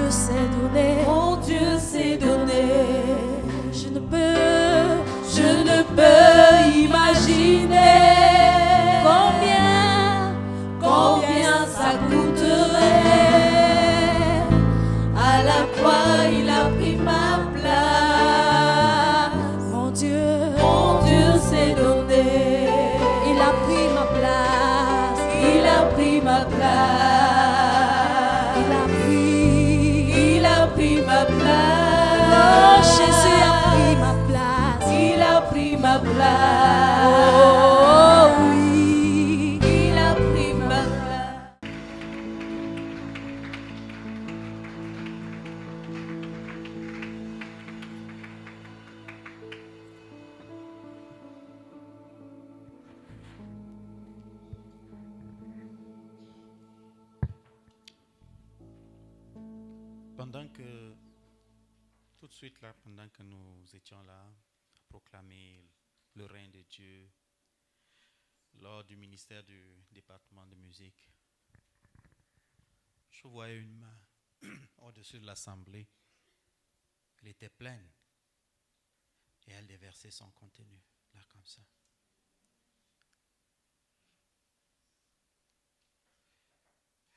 Dieu s'est donné. Mon Dieu s'est donné. Je ne peux imaginer combien ça coûterait. À la croix, il a pris ma place. Mon Dieu s'est donné. Il a pris ma place. Il a pris ma place. Il a pris ma place. Oh, Jésus a pris ma place. Il a pris ma place. Oh oui. Il a pris ma place. Pendant que, tout de suite là, pendant que nous étions là, à proclamer le règne de Dieu, lors du ministère du département de musique, je voyais une main au-dessus de l'assemblée. Elle était pleine et elle déversait son contenu, là comme ça.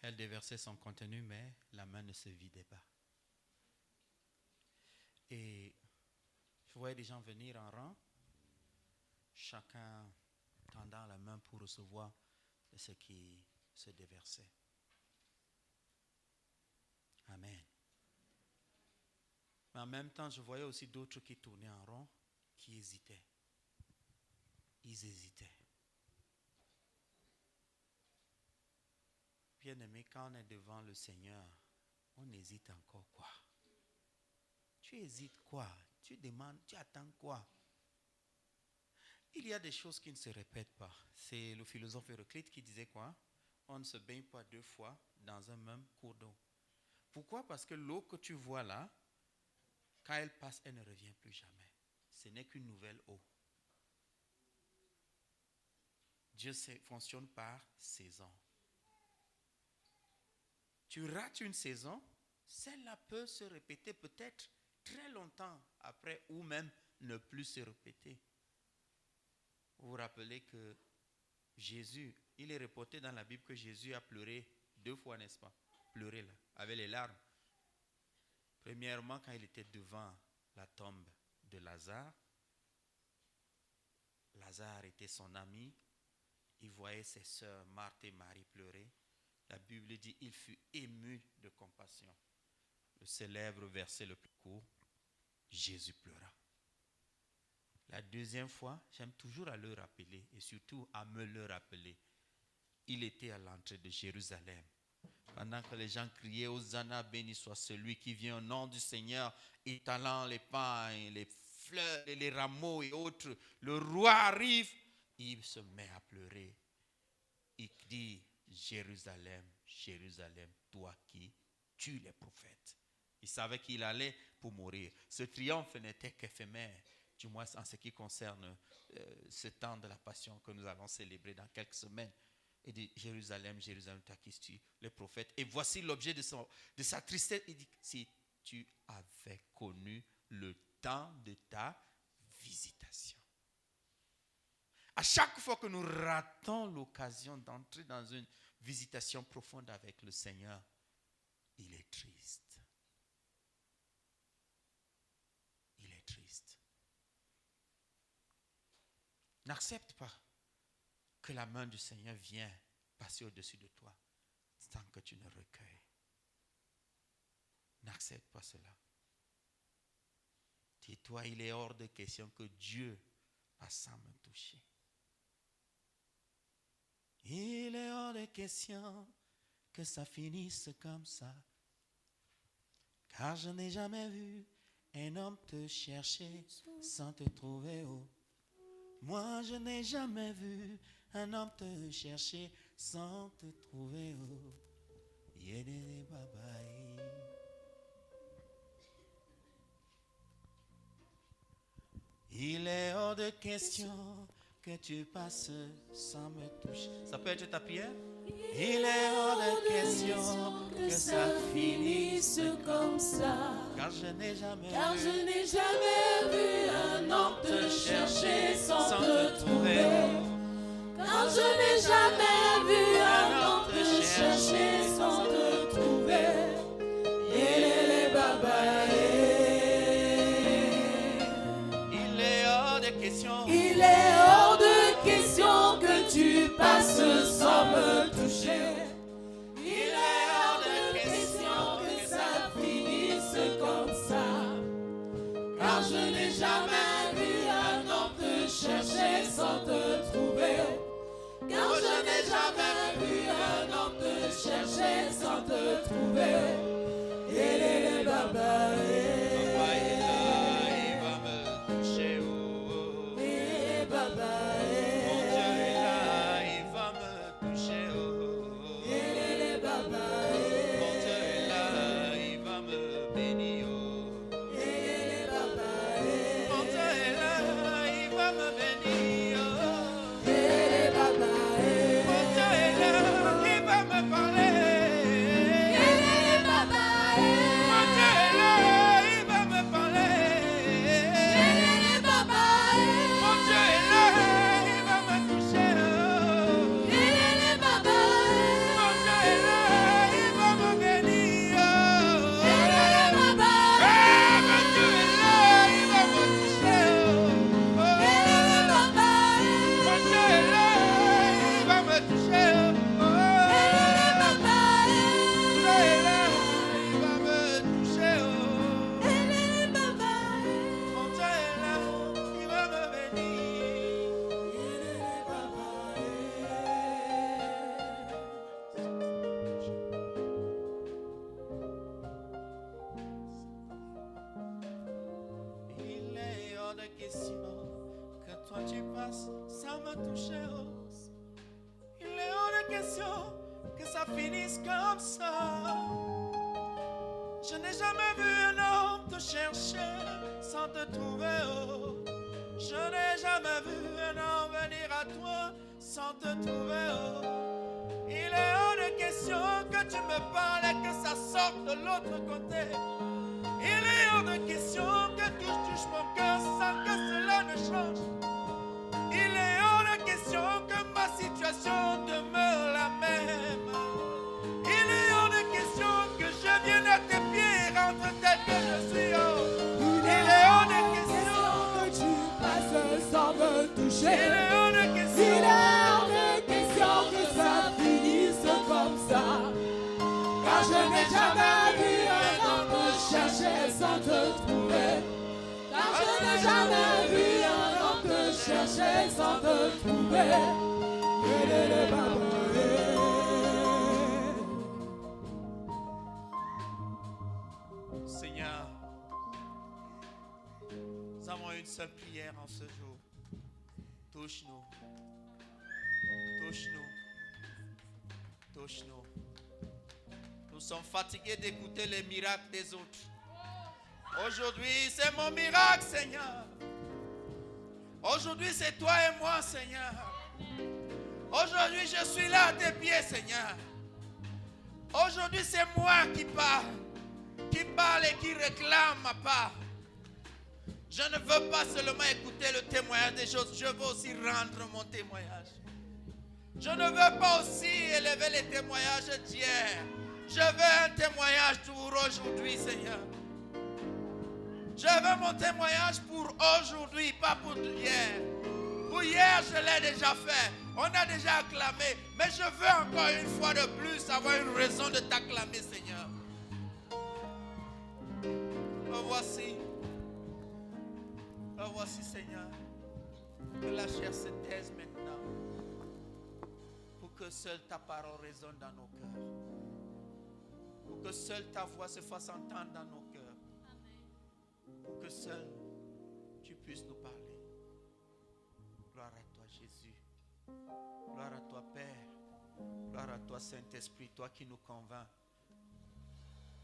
Elle déversait son contenu, mais la main ne se vidait pas. Et je voyais des gens venir en rang, chacun tendant la main pour recevoir de ce qui se déversait. Amen. Mais en même temps, je voyais aussi d'autres qui tournaient en rond, qui hésitaient. Ils hésitaient. Bien-aimé, quand on est devant le Seigneur, on hésite encore quoi? Tu hésites quoi? Tu demandes, tu attends quoi? Il y a des choses qui ne se répètent pas. C'est le philosophe Héraclite qui disait quoi? On ne se baigne pas deux fois dans un même cours d'eau. Pourquoi? Parce que l'eau que tu vois là, quand elle passe, elle ne revient plus jamais. Ce n'est qu'une nouvelle eau. Dieu fonctionne par saison. Tu rates une saison, celle-là peut se répéter peut-être très longtemps après ou même ne plus se répéter. Vous vous rappelez que Jésus, il est reporté dans la Bible que Jésus a pleuré 2 fois, n'est-ce pas? Pleuré là, avec les larmes. Premièrement, quand il était devant la tombe de Lazare, Lazare était son ami, il voyait ses sœurs Marthe et Marie pleurer. La Bible dit il fut ému de compassion. Le célèbre verset le plus court, Jésus pleura. La deuxième fois, j'aime toujours à le rappeler et surtout à me le rappeler. Il était à l'entrée de Jérusalem. Pendant que les gens criaient, Hosanna, béni soit celui qui vient au nom du Seigneur, étalant les pains, les fleurs, et les rameaux et autres. Le roi arrive, il se met à pleurer. Il dit, Jérusalem, Jérusalem, toi qui tues les prophètes. Il savait qu'il allait pour mourir. Ce triomphe n'était qu'éphémère, du moins en ce qui concerne ce temps de la passion que nous allons célébrer dans quelques semaines. Il dit, Jérusalem, Jérusalem, toi qui tues les prophètes. Et voici l'objet de sa tristesse. Il dit, si tu avais connu le temps de ta visitation. À chaque fois que nous ratons l'occasion d'entrer dans une visitation profonde avec le Seigneur, il est triste. Il est triste. N'accepte pas que la main du Seigneur vienne passer au-dessus de toi sans que tu ne recueilles. N'accepte pas cela. Dis-toi, il est hors de question que Dieu passe sans me toucher. Il est hors de question que ça finisse comme ça. Car je n'ai jamais vu un homme te chercher sans te trouver haut. Moi, je n'ai jamais vu un homme te chercher sans te trouver haut. Yédé babaï. Il est hors de question que tu passes sans me toucher. Ça peut être ta prière? Il est hors de question que ça finisse comme ça. car je n'ai jamais Car je vu n'ai jamais vu un homme te chercher sans sans te te trouver. Car je n'ai jamais vu un homme te chercher sans te trouver. Yélélé baba, Il est hors de question. il est hors de question que tu passes sans me toucher. Il est hors de question que ça finisse comme ça. Car je n'ai jamais vu un homme te chercher sans te trouver. Car je n'ai jamais vu un homme te chercher sans te trouver. Yélélé baba, Papa est là, il va me toucher. Oh, oh. yélélé baba, Mon Dieu est là, il va me toucher. Oh, oh. yélélé baba, Mon Dieu est là, il va me bénir. Oh. yélélé baba, Mon Dieu est là, il va me bénir. Oh. yélélé baba, Mon Dieu est là, il va me parler. yélélé baba, Mon Dieu est là, il va me parler. yélélé baba, Mon Dieu est là, il va me toucher. Oh. yélélé baba, Mon Dieu est là, il va me bénir. Oh. yélélé baba, Ah, mon Dieu est là, il va me toucher. Oh. yélélé baba, Mon Dieu est là, il va me toucher. Oh. yélélé baba, Mon Dieu est là, il va me toucher. Oh. yélélé baba, Mon Dieu est là, il va me bénir. yélélé baba. Il est hors de question que toi tu passes sans me toucher. Oh. Il est hors de question que ça finisse comme ça. Je n'ai jamais vu un homme te chercher sans te trouver. Oh. Je n'ai jamais vu un homme venir à toi sans te trouver. Oh. Il est hors de question que tu me parles et que ça sorte de l'autre côté. Il est hors de question que tu touches mon cœur sans que cela ne change. Il est hors de question que ma situation demeure la même. Il est hors de question que je vienne à tes pieds, rentre tel que je suis. Oh. Il est hors de question. Que tu passes sans me Il toucher. est hors de Il question. est hors de question que ça finisse comme ça. Car je n'ai jamais vu un homme te chercher sans te trouver. Car je n'ai jamais vu un homme te chercher sans te trouver. Yélélé baba, Seigneur, nous avons une seule prière en ce jour. Touche-nous. Touche-nous. Touche-nous. Nous sommes fatigués d'écouter les miracles des autres. Aujourd'hui, c'est mon miracle, Seigneur. Aujourd'hui, c'est toi et moi, Seigneur. Aujourd'hui, je suis là à tes pieds, Seigneur. Aujourd'hui, c'est moi qui parle et qui réclame ma part. Je ne veux pas seulement écouter le témoignage des choses, je veux aussi rendre mon témoignage. Je ne veux pas aussi élever les témoignages d'hier. Je veux un témoignage pour aujourd'hui, Seigneur. Je veux mon témoignage pour aujourd'hui, pas pour hier. Pour hier, je l'ai déjà fait. On a déjà acclamé. Mais je veux encore une fois de plus avoir une raison de t'acclamer, Seigneur. Me voici. Me voici, Seigneur. Que la chair se taise maintenant. Pour que seule ta parole résonne dans nos cœurs. Pour que seule ta voix se fasse entendre dans nos cœurs. Pour que seul tu puisses nous parler. Gloire à toi, Jésus. Gloire à toi, Père. Gloire à toi, Saint-Esprit, toi qui nous convaincs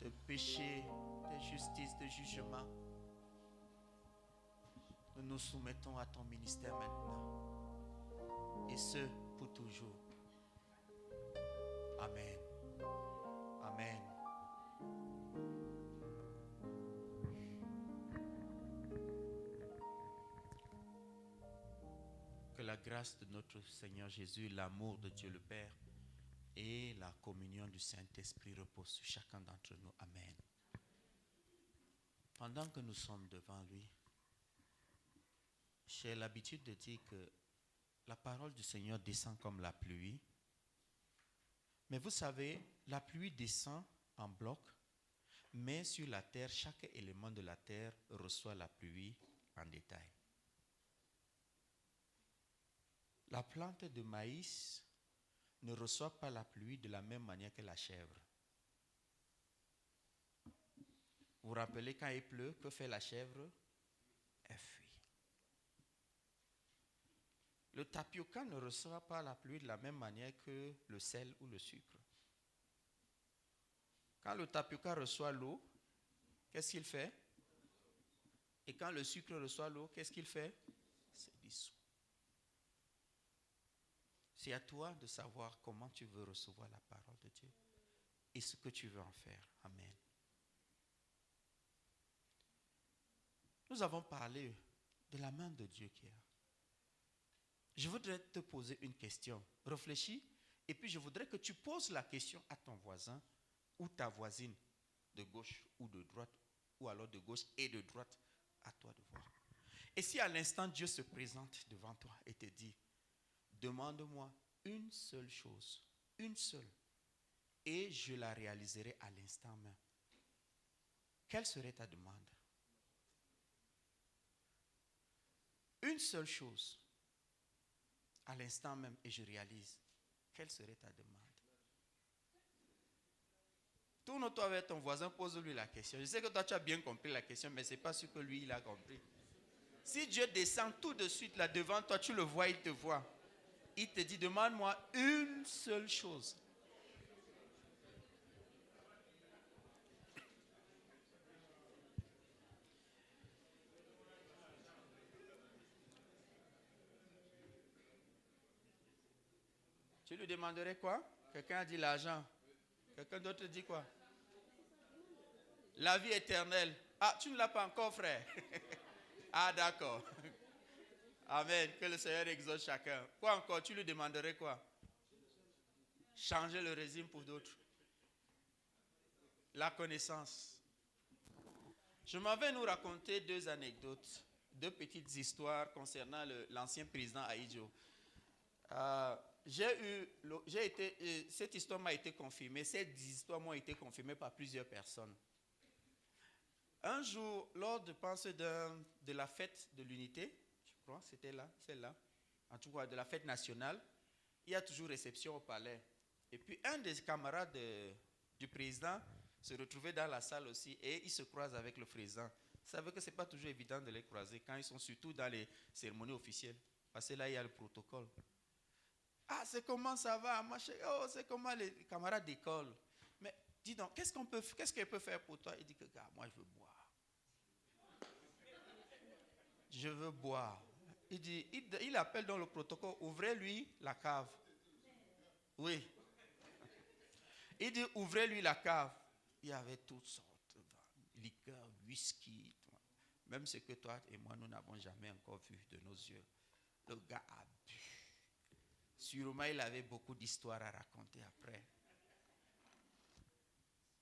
de péché, de justice, de jugement. Nous nous soumettons à ton ministère maintenant. et ce pour toujours. Amen. Amen. Que la grâce de notre Seigneur Jésus, l'amour de Dieu le Père et la communion du Saint-Esprit reposent sur chacun d'entre nous. Amen. Pendant que nous sommes devant lui, j'ai l'habitude de dire que la parole du Seigneur descend comme la pluie. Mais vous savez, la pluie descend en bloc, mais sur la terre, chaque élément de la terre reçoit la pluie en détail. La plante de maïs ne reçoit pas la pluie de la même manière que la chèvre. Vous vous rappelez quand il pleut, que fait la chèvre? Elle fuit. Le tapioca ne reçoit pas la pluie de la même manière que le sel ou le sucre. Quand le tapioca reçoit l'eau, qu'est-ce qu'il fait? Et quand le sucre reçoit l'eau, qu'est-ce qu'il fait? C'est dissous. C'est à toi de savoir comment tu veux recevoir la parole de Dieu et ce que tu veux en faire. Amen. Nous avons parlé de la main de Dieu qui est là. Je voudrais te poser une question. Réfléchis et puis je voudrais que tu poses la question à ton voisin ou ta voisine de gauche ou de droite ou alors de gauche et de droite. À toi de voir. Et si à l'instant Dieu se présente devant toi et te dit: demande-moi une seule chose, une seule, et je la réaliserai à l'instant même. Quelle serait ta demande? Une seule chose, à l'instant même, et je réalise. Quelle serait ta demande? Tourne-toi vers ton voisin, pose-lui la question. Je sais que toi tu as bien compris la question, mais ce n'est pas sûr que lui il a compris. Si Dieu descend tout de suite là devant toi, tu le vois, il te voit. Il te dit: demande-moi une seule chose. Tu lui demanderais quoi? Quelqu'un a dit l'argent. Quelqu'un d'autre dit quoi? La vie éternelle. Ah, tu ne l'as pas encore, frère. Ah, d'accord. Amen. Que le Seigneur exauce chacun. Quoi encore? Tu lui demanderais quoi? Changer le régime pour d'autres. La connaissance. Je m'en vais nous raconter deux anecdotes, deux petites histoires concernant l'ancien président Ahidjo. Cette histoire m'a été confirmée. Ces histoires m'ont été confirmées par plusieurs personnes. Un jour, lors de la fête de l'unité, je crois, c'était là, celle-là, en tout cas de la fête nationale, il y a toujours réception au palais. Et puis un des camarades du président se retrouvait dans la salle aussi et il se croise avec le président. Vous savez que ce n'est pas toujours évident de les croiser quand ils sont surtout dans les cérémonies officielles. Parce que là, il y a le protocole. Ah, c'est comment ça va? Oh, c'est comment les camarades d'école. Mais dis donc, qu'est-ce qu'elle peut faire pour toi? Il dit que, gars, moi, je veux boire. Je veux boire. Il appelle dans le protocole: ouvrez-lui la cave. Oui. Il dit: ouvrez-lui la cave. Il y avait toutes sortes de liqueurs, whisky, même ce que toi et moi, nous n'avons jamais encore vu de nos yeux. Le gars a bu. Sûrement, il avait beaucoup d'histoires à raconter après.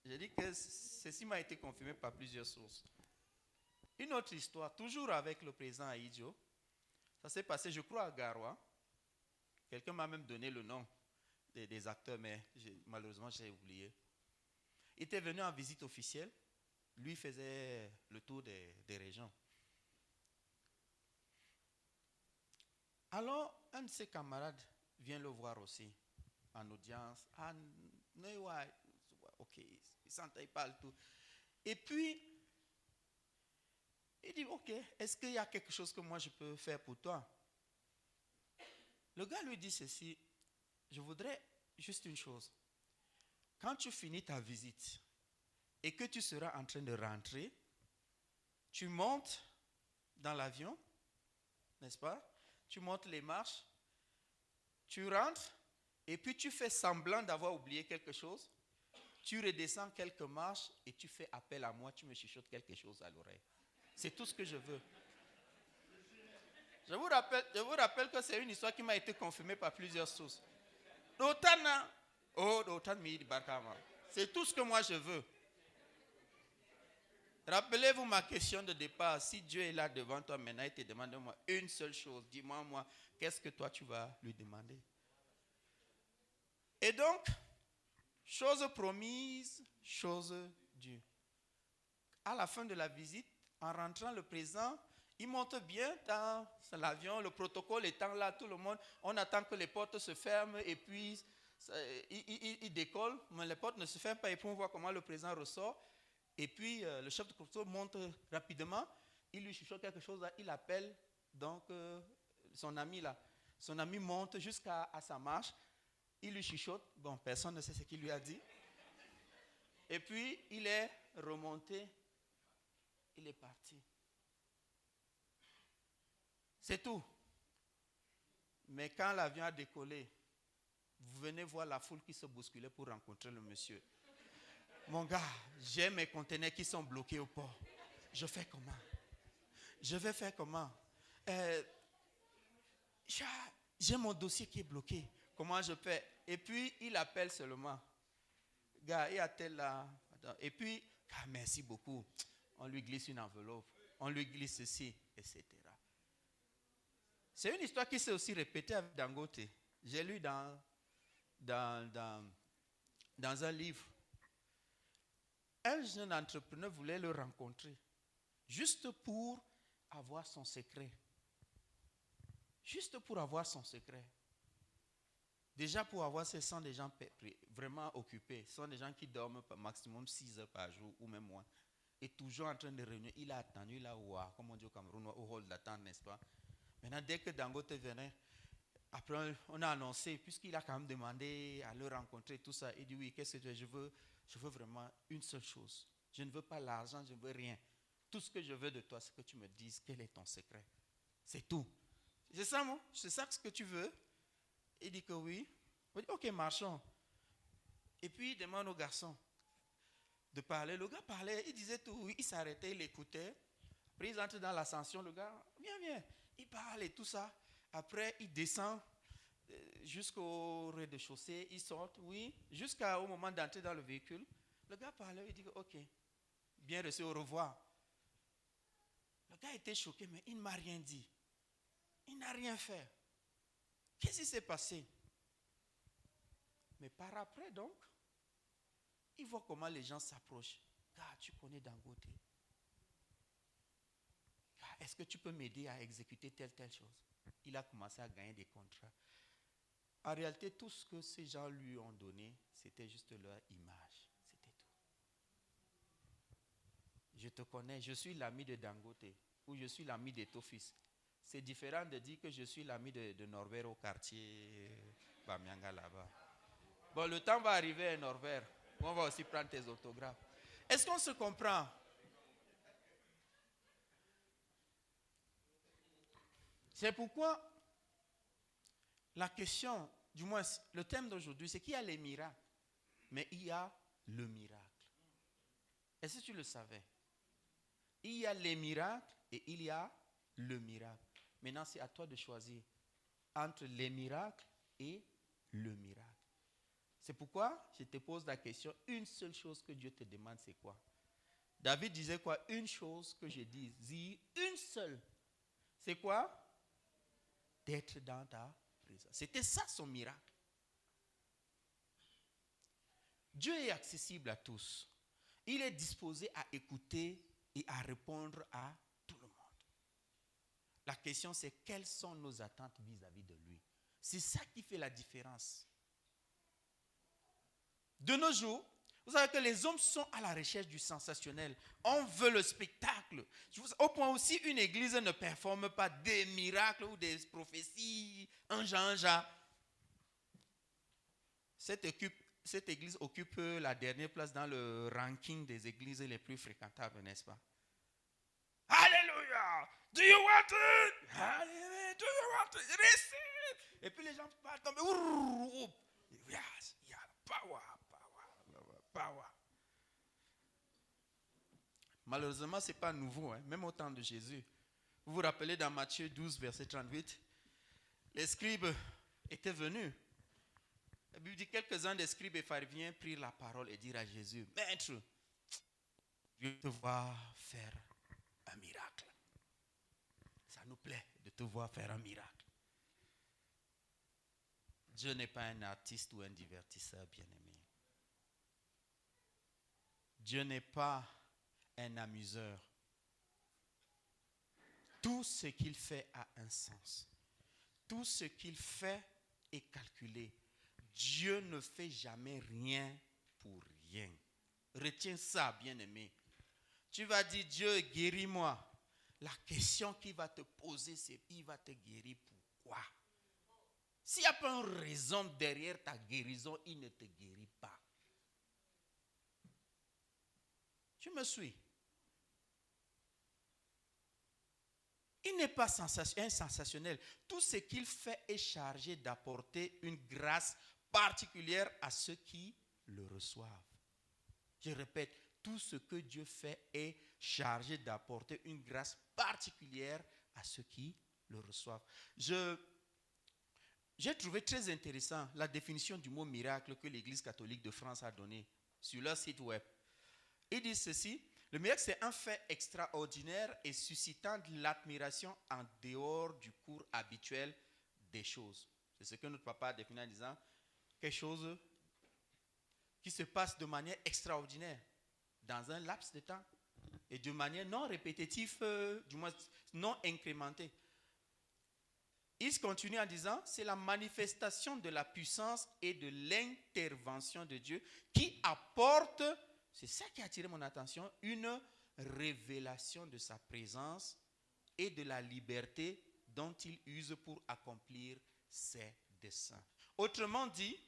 Je dis que ceci m'a été confirmé par plusieurs sources. Une autre histoire, toujours avec le président Ahidjo. Ça s'est passé, je crois, à Garoua. Quelqu'un m'a même donné le nom des acteurs, mais malheureusement, j'ai oublié. Il était venu en visite officielle. Lui faisait le tour des régions. Alors, un de ses camarades vient le voir aussi, en audience. Ah, ok, il s'entend, il parle tout. Et puis, il dit: ok, est-ce qu'il y a quelque chose que moi je peux faire pour toi? Le gars lui dit ceci: je voudrais juste une chose. Quand tu finis ta visite et que tu seras en train de rentrer, tu montes dans l'avion, n'est-ce pas? Tu montes les marches Tu rentres et puis tu fais semblant d'avoir oublié quelque chose. Tu redescends quelques marches et tu fais appel à moi, tu me chuchotes quelque chose à l'oreille. C'est tout ce que je veux. Je vous rappelle que c'est une histoire qui m'a été confirmée par plusieurs sources. C'est tout ce que moi je veux. Rappelez-vous ma question de départ. Si Dieu est là devant toi maintenant, il te demande moi une seule chose. Dis-moi, moi, qu'est-ce que toi tu vas lui demander? Et donc, chose promise, chose due. À la fin de la visite, en rentrant, le président, il monte bien dans l'avion, le protocole étant là, tout le monde, on attend que les portes se ferment et puis il décolle, mais les portes ne se ferment pas et puis on voit comment le président ressort. Et puis le chef de protocole monte rapidement, il lui chuchote quelque chose, là, il appelle donc son ami là. Son ami monte jusqu'à sa marche, il lui chuchote, bon, personne ne sait ce qu'il lui a dit. Et puis il est remonté, il est parti. C'est tout. Mais quand l'avion a décollé, vous venez voir la foule qui se bousculait pour rencontrer le monsieur. Mon gars, j'ai mes conteneurs qui sont bloqués au port. Je fais comment? Je vais faire comment? J'ai mon dossier qui est bloqué. Comment je fais? Et puis, il appelle seulement. Gars, il y a tel là. Et puis, merci beaucoup. On lui glisse une enveloppe. On lui glisse ceci, etc. C'est une histoire qui s'est aussi répétée avec Dangote. J'ai lu dans un livre. Un jeune entrepreneur voulait le rencontrer juste pour avoir son secret. Juste pour avoir son secret. Déjà pour avoir ce sont des gens vraiment occupés. Ce sont des gens qui dorment maximum 6 heures par jour ou même moins. Et toujours en train de réunir. Il a attendu là où, comme on dit au Cameroun, au hall d'attente, n'est-ce pas? Maintenant, dès que Dangote venait, après on a annoncé, puisqu'il a quand même demandé à le rencontrer, tout ça, il dit oui, qu'est-ce que tu veux? Je veux vraiment une seule chose. Je ne veux pas l'argent, je ne veux rien. Tout ce que je veux de toi, c'est que tu me dises quel est ton secret. C'est tout. C'est ça, moi? C'est ça ce que tu veux? Il dit que oui. On dit, ok, marchons. Et puis, il demande au garçon de parler. Le gars parlait, il disait tout, oui, il s'arrêtait, il écoutait. Après, ils entrent dans l'ascension, le gars, viens. Il parle et tout ça. Après, il descend jusqu'au rez-de-chaussée, il sort, oui, jusqu'au moment d'entrer dans le véhicule. Le gars parlait, il dit, ok, bien reçu, au revoir. Le gars était choqué, mais il ne m'a rien dit. Il n'a rien fait. Qu'est-ce qui s'est passé? Mais par après, donc, il voit comment les gens s'approchent. Gars, tu connais Dangote. Est-ce que tu peux m'aider à exécuter telle chose? Il a commencé à gagner des contrats. En réalité, tout ce que ces gens lui ont donné, c'était juste leur image. C'était tout. Je te connais, je suis l'ami de Dangote ou je suis l'ami de Tofis. C'est différent de dire que je suis l'ami de Norbert au quartier Bamianga là-bas. Bon, le temps va arriver, Norbert. On va aussi prendre tes autographes. Est-ce qu'on se comprend? C'est pourquoi la question, du moins le thème d'aujourd'hui, c'est qu'il y a les miracles, mais il y a le miracle. Est-ce que tu le savais? Il y a les miracles et il y a le miracle. Maintenant, c'est à toi de choisir entre les miracles et le miracle. C'est pourquoi je te pose la question, une seule chose que Dieu te demande, c'est quoi? David disait quoi? Une chose que je dis, une seule. C'est quoi? D'être dans ta présence. C'était ça son miracle. Dieu est accessible à tous. Il est disposé à écouter et à répondre à tout le monde. La question c'est quelles sont nos attentes vis-à-vis de lui. C'est ça qui fait la différence. De nos jours, vous savez que les hommes sont à la recherche du sensationnel. On veut le spectacle. Au point où si une église ne performe pas des miracles ou des prophéties, un genre, cette église occupe la dernière place dans le ranking des églises les plus fréquentables, n'est-ce pas? Alléluia! yeah, do you want it? Hallelujah, do you want it? Receive. Et puis les gens partent tomber. Yes, yeah, power. Malheureusement, ce n'est pas nouveau, hein, même au temps de Jésus. Vous vous rappelez dans Matthieu 12, verset 38, les scribes étaient venus. La Bible dit quelques-uns des scribes et pharisiens prirent la parole et dirent à Jésus, Maître, je veux te voir faire un miracle. Ça nous plaît de te voir faire un miracle. Dieu n'est pas un artiste ou un divertisseur, bien-aimé. Dieu n'est pas un amuseur. Tout ce qu'il fait a un sens. Tout ce qu'il fait est calculé. Dieu ne fait jamais rien pour rien. Retiens ça, bien-aimé. Tu vas dire, Dieu, guéris-moi. La question qu'il va te poser, c'est, il va te guérir pourquoi? S'il n'y a pas une raison derrière ta guérison, il ne te guérit pas. Tu me suis? Il n'est pas insensationnel. Tout ce qu'il fait est chargé d'apporter une grâce particulière à ceux qui le reçoivent. Je répète, tout ce que Dieu fait est chargé d'apporter une grâce particulière à ceux qui le reçoivent. J'ai trouvé très intéressant la définition du mot miracle que l'Église catholique de France a donnée sur leur site web. Ils disent ceci, le miracle c'est un fait extraordinaire et suscitant de l'admiration en dehors du cours habituel des choses. C'est ce que notre papa a défini en disant quelque chose qui se passe de manière extraordinaire dans un laps de temps et de manière non répétitive, du moins non incrémentée. Il continue en disant, c'est la manifestation de la puissance et de l'intervention de Dieu qui apporte, c'est ça qui a attiré mon attention, une révélation de sa présence et de la liberté dont il use pour accomplir ses desseins. Autrement dit,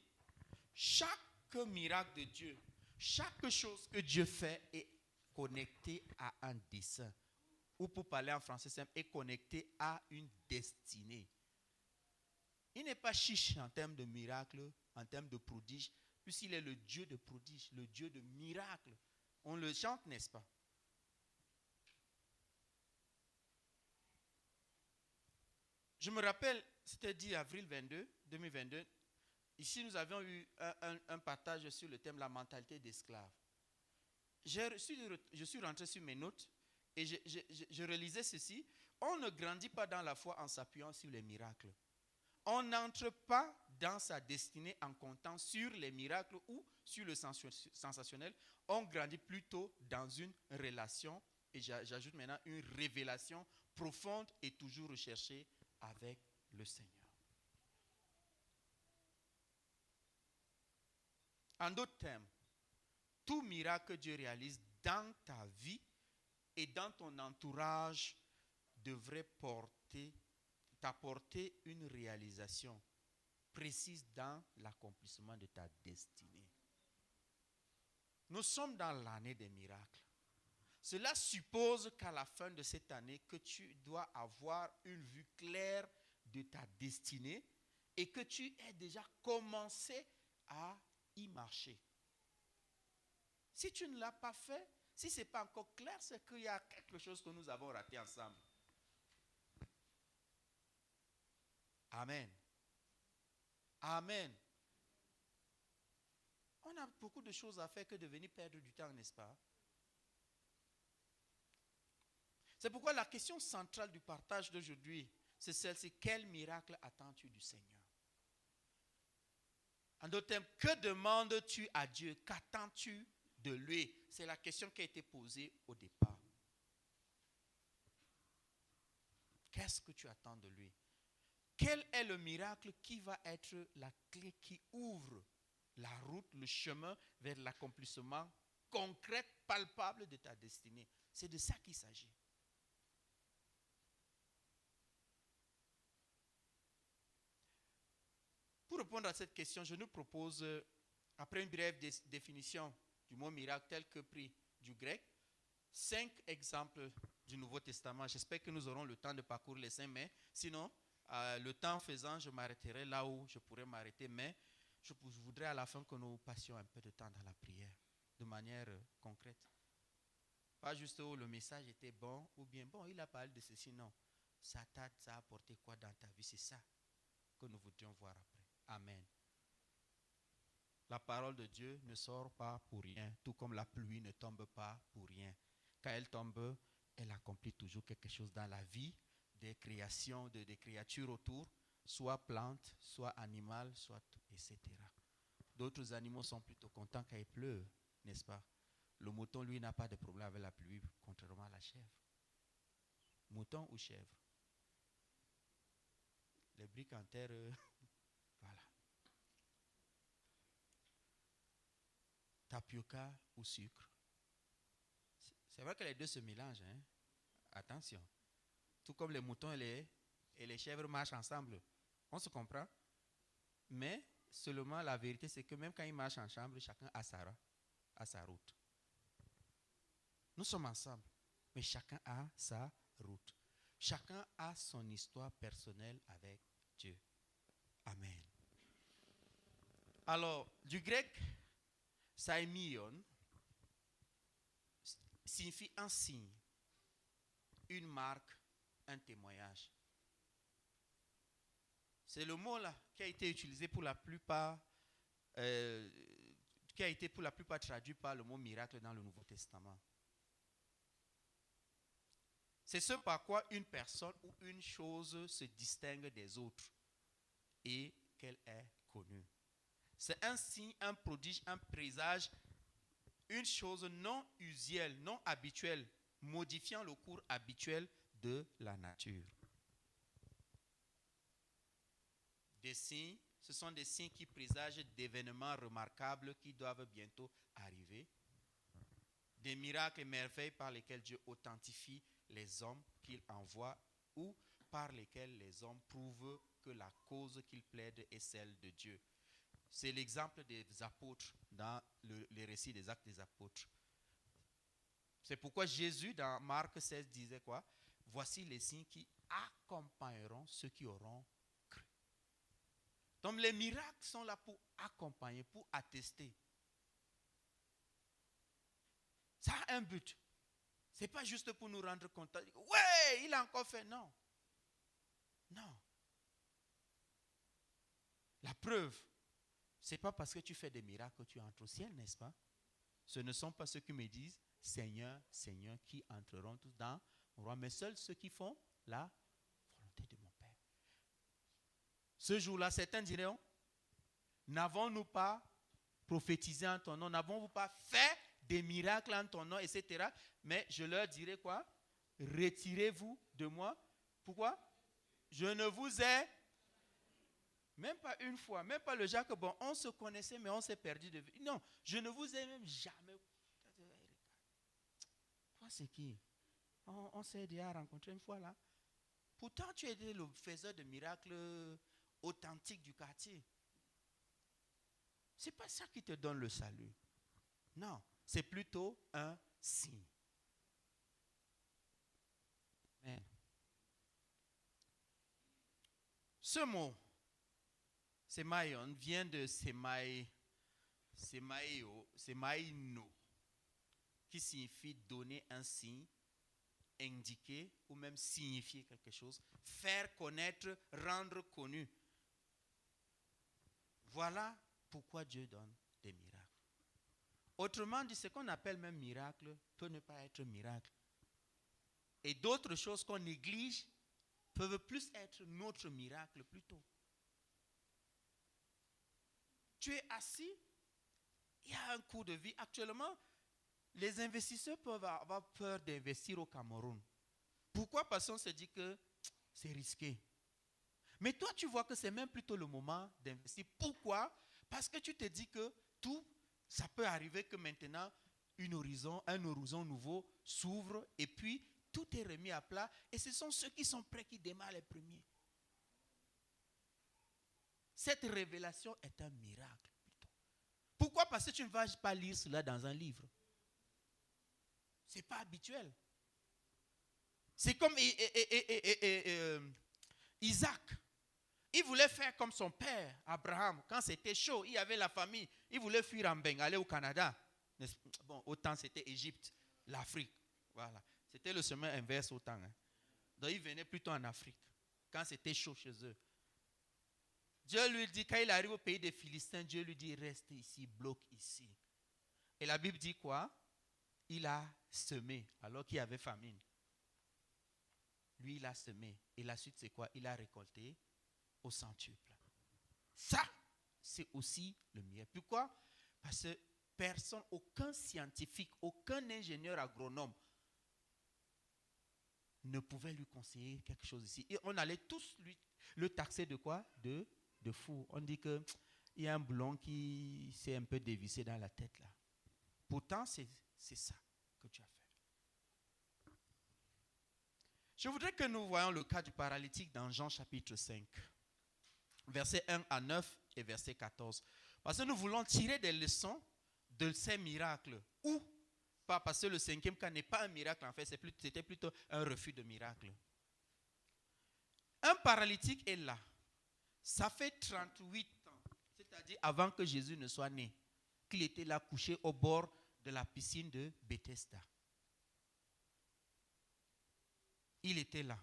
chaque miracle de Dieu, chaque chose que Dieu fait est connectée à un dessein. Ou pour parler en français simple, est connectée à une destinée. Il n'est pas chiche en termes de miracles, en termes de prodiges, puisqu'il est le Dieu de prodiges, le Dieu de miracles. On le chante, n'est-ce pas? Je me rappelle, c'était dit avril 2022, ici nous avions eu un partage sur le thème la mentalité d'esclave. Je suis rentré sur mes notes et je relisais ceci. On ne grandit pas dans la foi en s'appuyant sur les miracles. On n'entre pas dans sa destinée en comptant sur les miracles ou sur le sensationnel. On grandit plutôt dans une relation, et j'ajoute maintenant une révélation profonde et toujours recherchée avec le Seigneur. En d'autres termes, tout miracle que Dieu réalise dans ta vie et dans ton entourage devrait t'apporter une réalisation précise dans l'accomplissement de ta destinée. Nous sommes dans l'année des miracles. Cela suppose qu'à la fin de cette année, que tu dois avoir une vue claire de ta destinée et que tu aies déjà commencé à y marcher. Si tu ne l'as pas fait, si ce n'est pas encore clair, c'est qu'il y a quelque chose que nous avons raté ensemble. Amen. Amen. On a beaucoup de choses à faire que de venir perdre du temps, n'est-ce pas? C'est pourquoi la question centrale du partage d'aujourd'hui, c'est celle-ci. Quel miracle attends-tu du Seigneur? En d'autres termes, que demandes-tu à Dieu? Qu'attends-tu de lui? C'est la question qui a été posée au départ. Qu'est-ce que tu attends de lui? Quel est le miracle qui va être la clé qui ouvre la route, le chemin vers l'accomplissement concret, palpable de ta destinée? C'est de ça qu'il s'agit. Pour répondre à cette question, je nous propose, après une brève définition du mot miracle tel que pris du grec, 5 exemples du Nouveau Testament. J'espère que nous aurons le temps de parcourir les saints, mais sinon, le temps faisant, je m'arrêterai là où je pourrais m'arrêter, mais je voudrais à la fin que nous passions un peu de temps dans la prière, de manière concrète. Pas juste où le message était bon, ou bien, bon, il a parlé de ceci, non. Ça a apporté quoi dans ta vie? C'est ça que nous voudrions voir après. Amen. La parole de Dieu ne sort pas pour rien, tout comme la pluie ne tombe pas pour rien. Quand elle tombe, elle accomplit toujours quelque chose dans la vie des créations, des créatures autour, soit plantes, soit animales, soit etc. D'autres animaux sont plutôt contents quand il pleut, n'est-ce pas? Le mouton, lui, n'a pas de problème avec la pluie, contrairement à la chèvre. Mouton ou chèvre? Les briques en terre, voilà. Tapioca ou sucre. C'est vrai que les deux se mélangent, hein? Attention. Tout comme les moutons et les chèvres marchent ensemble. On se comprend? Mais seulement la vérité, c'est que même quand ils marchent ensemble, chacun a sa route. Nous sommes ensemble, mais chacun a sa route. Chacun a son histoire personnelle avec Dieu. Amen. Alors, du grec, saimion signifie un signe, une marque, un témoignage. C'est le mot là qui a été utilisé pour la plupart, qui a été pour la plupart traduit par le mot miracle dans le Nouveau Testament. C'est ce par quoi une personne ou une chose se distingue des autres et qu'elle est connue. C'est un signe, un prodige, un présage, une chose non usuelle, non habituelle, modifiant le cours habituel de la nature. Des signes, ce sont des signes qui présagent d'événements remarquables qui doivent bientôt arriver. Des miracles et merveilles par lesquels Dieu authentifie les hommes qu'il envoie ou par lesquels les hommes prouvent que la cause qu'ils plaident est celle de Dieu. C'est l'exemple des apôtres dans les récits des actes des apôtres. C'est pourquoi Jésus dans Marc 16 disait quoi? Voici les signes qui accompagneront ceux qui auront cru. Donc les miracles sont là pour accompagner, pour attester. Ça a un but. Ce n'est pas juste pour nous rendre compte. Ouais, il a encore fait. Non. Non. La preuve, ce n'est pas parce que tu fais des miracles que tu entres au ciel, n'est-ce pas? Ce ne sont pas ceux qui me disent Seigneur, Seigneur, qui entreront tous dans mon roi, mais seuls ceux qui font la volonté de mon Père. Ce jour-là, certains diront, n'avons-nous pas prophétisé en ton nom, n'avons-nous pas fait des miracles en ton nom, etc. Mais je leur dirai quoi? Retirez-vous de moi. Pourquoi? Je ne vous ai même pas une fois, même pas le Jacques, bon, on se connaissait, mais on s'est perdu de vue. Non, je ne vous ai même jamais. Toi, c'est qui? On s'est déjà rencontré une fois là. Pourtant, tu étais le faiseur de miracles authentiques du quartier. Ce n'est pas ça qui te donne le salut. Non, c'est plutôt un signe. Amen. Ce mot, Semaïon, vient de Semaïno, qui signifie donner un signe, indiquer ou même signifier quelque chose, faire connaître, rendre connu. Voilà pourquoi Dieu donne des miracles. Autrement dit, ce qu'on appelle même miracle peut ne pas être miracle. Et d'autres choses qu'on néglige peuvent plus être notre miracle plutôt. Tu es assis, il y a un coût de vie. Actuellement, les investisseurs peuvent avoir peur d'investir au Cameroun. Pourquoi? Parce qu'on se dit que c'est risqué. Mais toi, tu vois que c'est même plutôt le moment d'investir. Pourquoi? Parce que tu te dis que tout, ça peut arriver que maintenant, un horizon nouveau s'ouvre et puis tout est remis à plat. Et ce sont ceux qui sont prêts qui démarrent les premiers. Cette révélation est un miracle plutôt. Pourquoi? Parce que tu ne vas pas lire cela dans un livre. Ce n'est pas habituel. C'est comme Isaac. Il voulait faire comme son père, Abraham. Quand c'était chaud, il y avait la famille. Il voulait fuir en Bengale au Canada. Bon, autant c'était Égypte, l'Afrique. Voilà. C'était le chemin inverse autant. Hein. Donc il venait plutôt en Afrique. Quand c'était chaud chez eux. Dieu lui dit, quand il arrive au pays des Philistins, Dieu lui dit, reste ici, bloque ici. Et la Bible dit quoi? Il a semé alors qu'il y avait famine. Lui, il a semé. Et la suite, c'est quoi? Il a récolté au centuple. Ça, c'est aussi le miracle. Pourquoi? Parce que personne, aucun scientifique, aucun ingénieur agronome ne pouvait lui conseiller quelque chose ici. Et on allait tous le taxer de quoi? De fou. On dit qu'il y a un boulon qui s'est un peu dévissé dans la tête là. Pourtant, c'est ça que tu as fait. Je voudrais que nous voyions le cas du paralytique dans Jean chapitre 5. Versets 1 à 9 et verset 14. Parce que nous voulons tirer des leçons de ces miracles. Ou pas, parce que le 5e cas n'est pas un miracle en fait, c'était plutôt un refus de miracle. Un paralytique est là. Ça fait 38 ans, c'est-à-dire avant que Jésus ne soit né, qu'il était là couché au bord de la piscine de Bethesda. Il était là.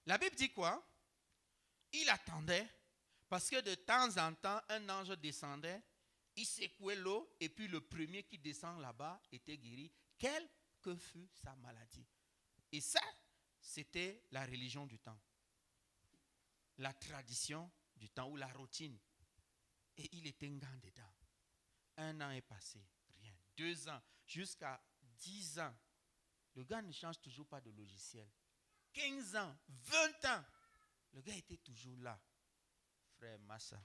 La Bible dit quoi? Il attendait parce que de temps en temps, un ange descendait, il secouait l'eau et puis le premier qui descend là-bas était guéri, quelle que fût sa maladie. Et ça, c'était la religion du temps. La tradition du temps ou la routine. Et il était un gars dedans. 1 an est passé, rien. 2 ans, jusqu'à 10 ans. Le gars ne change toujours pas de logiciel. 15 ans, 20 ans. Le gars était toujours là. Frère Massa.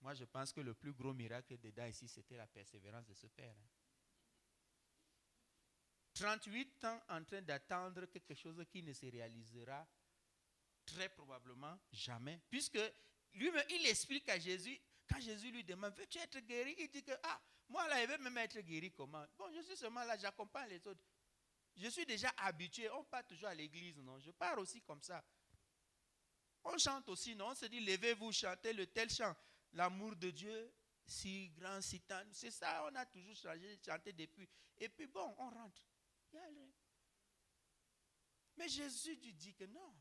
Moi, je pense que le plus gros miracle dedans ici, c'était la persévérance de ce père. 38 ans en train d'attendre quelque chose qui ne se réalisera très probablement jamais. Puisque lui-même, il explique à Jésus, quand Jésus lui demande, veux-tu être guéri? Il dit que, moi là, je veux même être guéri comment? Bon, je suis seulement là, j'accompagne les autres. Je suis déjà habitué, on part toujours à l'église, non? Je pars aussi comme ça. On chante aussi, non? On se dit, levez-vous, chantez le tel chant. L'amour de Dieu, si grand, si tendre. C'est ça, on a toujours chanté depuis. Et puis bon, on rentre. Mais Jésus lui dit que non.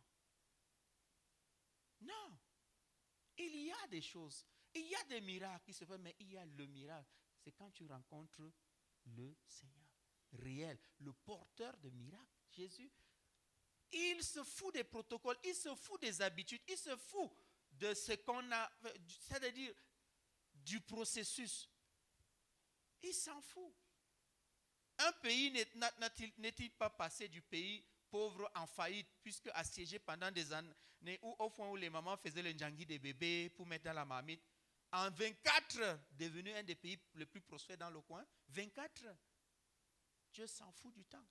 Non. Il y a des choses. Il y a des miracles qui se font, mais il y a le miracle. C'est quand tu rencontres le Seigneur réel, le porteur de miracles, Jésus. Il se fout des protocoles, il se fout des habitudes, il se fout de ce qu'on a, c'est-à-dire du processus. Il s'en fout. Un pays n'est-il pas passé du pays pauvre en faillite, puisque assiégé pendant des années, où au fond où les mamans faisaient le njangui des bébés pour mettre dans la marmite, en 24 heures, devenu un des pays les plus prospères dans le coin, 24 heures. Dieu s'en fout du temps.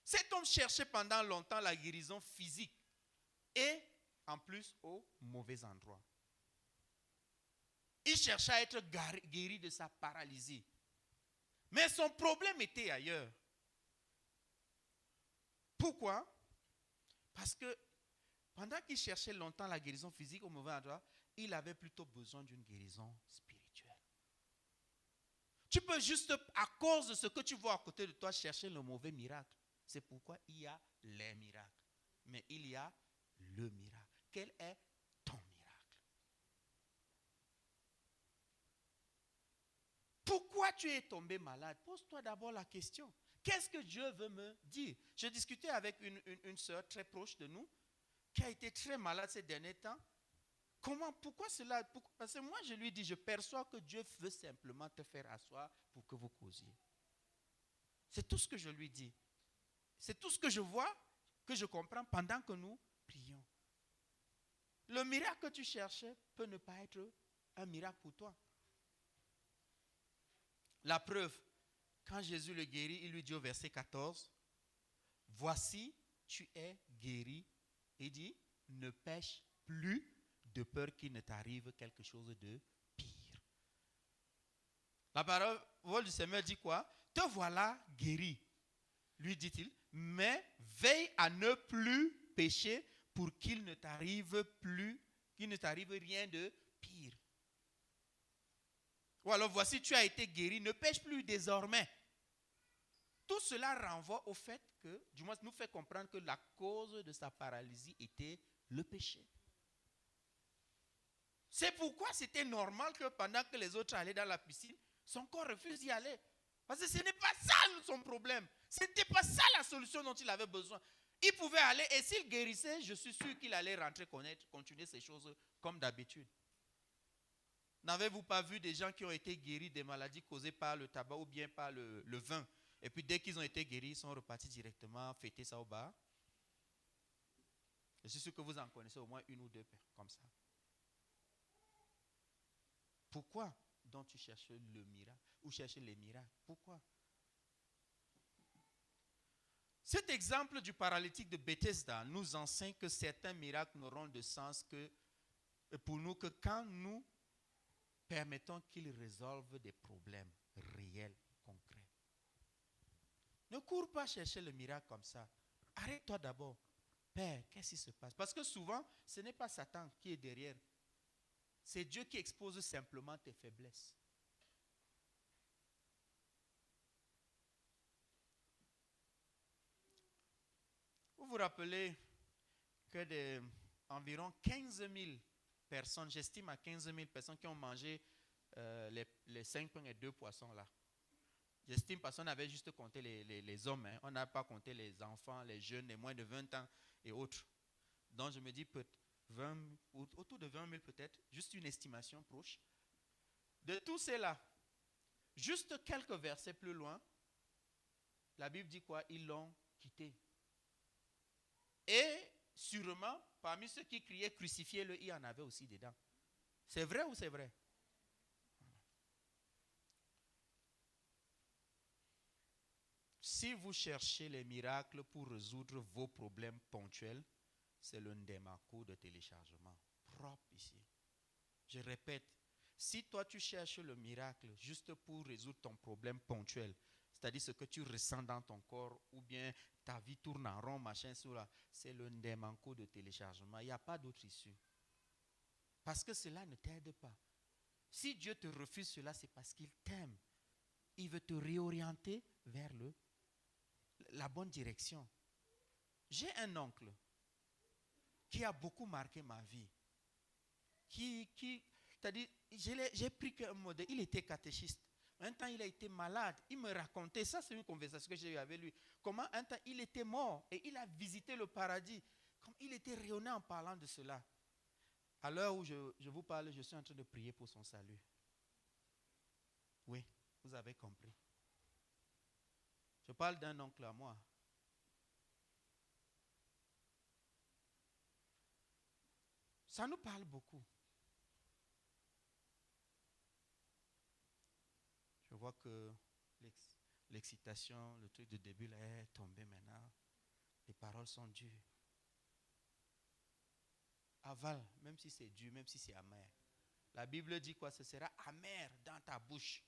Cet homme cherchait pendant longtemps la guérison physique et en plus au mauvais endroit. Il cherchait à être guéri de sa paralysie. Mais son problème était ailleurs. Pourquoi? Parce que pendant qu'il cherchait longtemps la guérison physique au mauvais endroit, il avait plutôt besoin d'une guérison spirituelle. Tu peux juste, à cause de ce que tu vois à côté de toi, chercher le mauvais miracle. C'est pourquoi il y a les miracles. Mais il y a le miracle. Quel est ton miracle? Pourquoi tu es tombé malade? Pose-toi d'abord la question. Qu'est-ce que Dieu veut me dire? Je discutais avec une soeur très proche de nous qui a été très malade ces derniers temps. Pourquoi cela? Parce que moi, je lui dis, je perçois que Dieu veut simplement te faire asseoir pour que vous causiez. C'est tout ce que je lui dis. C'est tout ce que je vois, que je comprends pendant que nous prions. Le miracle que tu cherchais peut ne pas être un miracle pour toi. La preuve, quand Jésus le guérit, il lui dit au verset 14, « Voici, tu es guéri. » Il dit, « Ne pêche plus de peur qu'il ne t'arrive quelque chose de pire. » La parole parole du Seigneur dit quoi? Te voilà guéri, lui dit-il, mais veille à ne plus pécher pour qu'il ne t'arrive rien de pire. Ou alors voici, tu as été guéri, ne pêche plus désormais. Tout cela renvoie au fait que, du moins nous fait comprendre que la cause de sa paralysie était le péché. C'est pourquoi c'était normal que pendant que les autres allaient dans la piscine, son corps refuse d'y aller. Parce que ce n'est pas ça son problème. Ce n'était pas ça la solution dont il avait besoin. Il pouvait aller et s'il guérissait, je suis sûr qu'il allait rentrer, continuer ces choses comme d'habitude. N'avez-vous pas vu des gens qui ont été guéris des maladies causées par le tabac ou bien par le vin? Et puis dès qu'ils ont été guéris, ils sont repartis directement fêter ça au bar. Je suis sûr que vous en connaissez au moins une ou deux comme ça. Pourquoi donc tu cherches le miracle ou cherches les miracles? Pourquoi? Cet exemple du paralytique de Bethesda nous enseigne que certains miracles n'auront de sens que pour nous que quand nous permettons qu'ils résolvent des problèmes réels, concrets. Ne cours pas chercher le miracle comme ça. Arrête-toi d'abord. Père, qu'est-ce qui se passe? Parce que souvent, ce n'est pas Satan qui est derrière. C'est Dieu qui expose simplement tes faiblesses. Vous vous rappelez que environ 15 000 personnes, j'estime à 15 000 personnes qui ont mangé les 5 pains et 2 poissons là. J'estime parce qu'on avait juste compté les hommes. Hein. On n'a pas compté les enfants, les jeunes, les moins de 20 ans et autres. Donc je me dis autour de 20 000 peut-être, juste une estimation proche. De tous ceux-là, juste quelques versets plus loin, la Bible dit quoi? Ils l'ont quitté. Et sûrement, parmi ceux qui criaient crucifiez-le, il y en avait aussi dedans. C'est vrai ou c'est vrai? Si vous cherchez les miracles pour résoudre vos problèmes ponctuels, c'est le ndémarco de téléchargement propre ici. Je répète, si toi tu cherches le miracle juste pour résoudre ton problème ponctuel, c'est-à-dire ce que tu ressens dans ton corps ou bien ta vie tourne en rond, machin, c'est le ndémarco de téléchargement. Il n'y a pas d'autre issue. Parce que cela ne t'aide pas. Si Dieu te refuse cela, c'est parce qu'il t'aime. Il veut te réorienter vers la bonne direction. J'ai un oncle qui a beaucoup marqué ma vie. C'est-à-dire, j'ai pris qu'un modèle. Il était catéchiste. Un temps, il a été malade. Il me racontait, ça c'est une conversation que j'ai eue avec lui, comment un temps, il était mort et il a visité le paradis. Comme il était rayonnant en parlant de cela. À l'heure où je vous parle, je suis en train de prier pour son salut. Oui, vous avez compris. Je parle d'un oncle à moi. Ça nous parle beaucoup. Je vois que l'excitation, le truc de début là est tombé maintenant. Les paroles sont dures. Avale, même si c'est dur, même si c'est amer. La Bible dit quoi? Ce sera amer dans ta bouche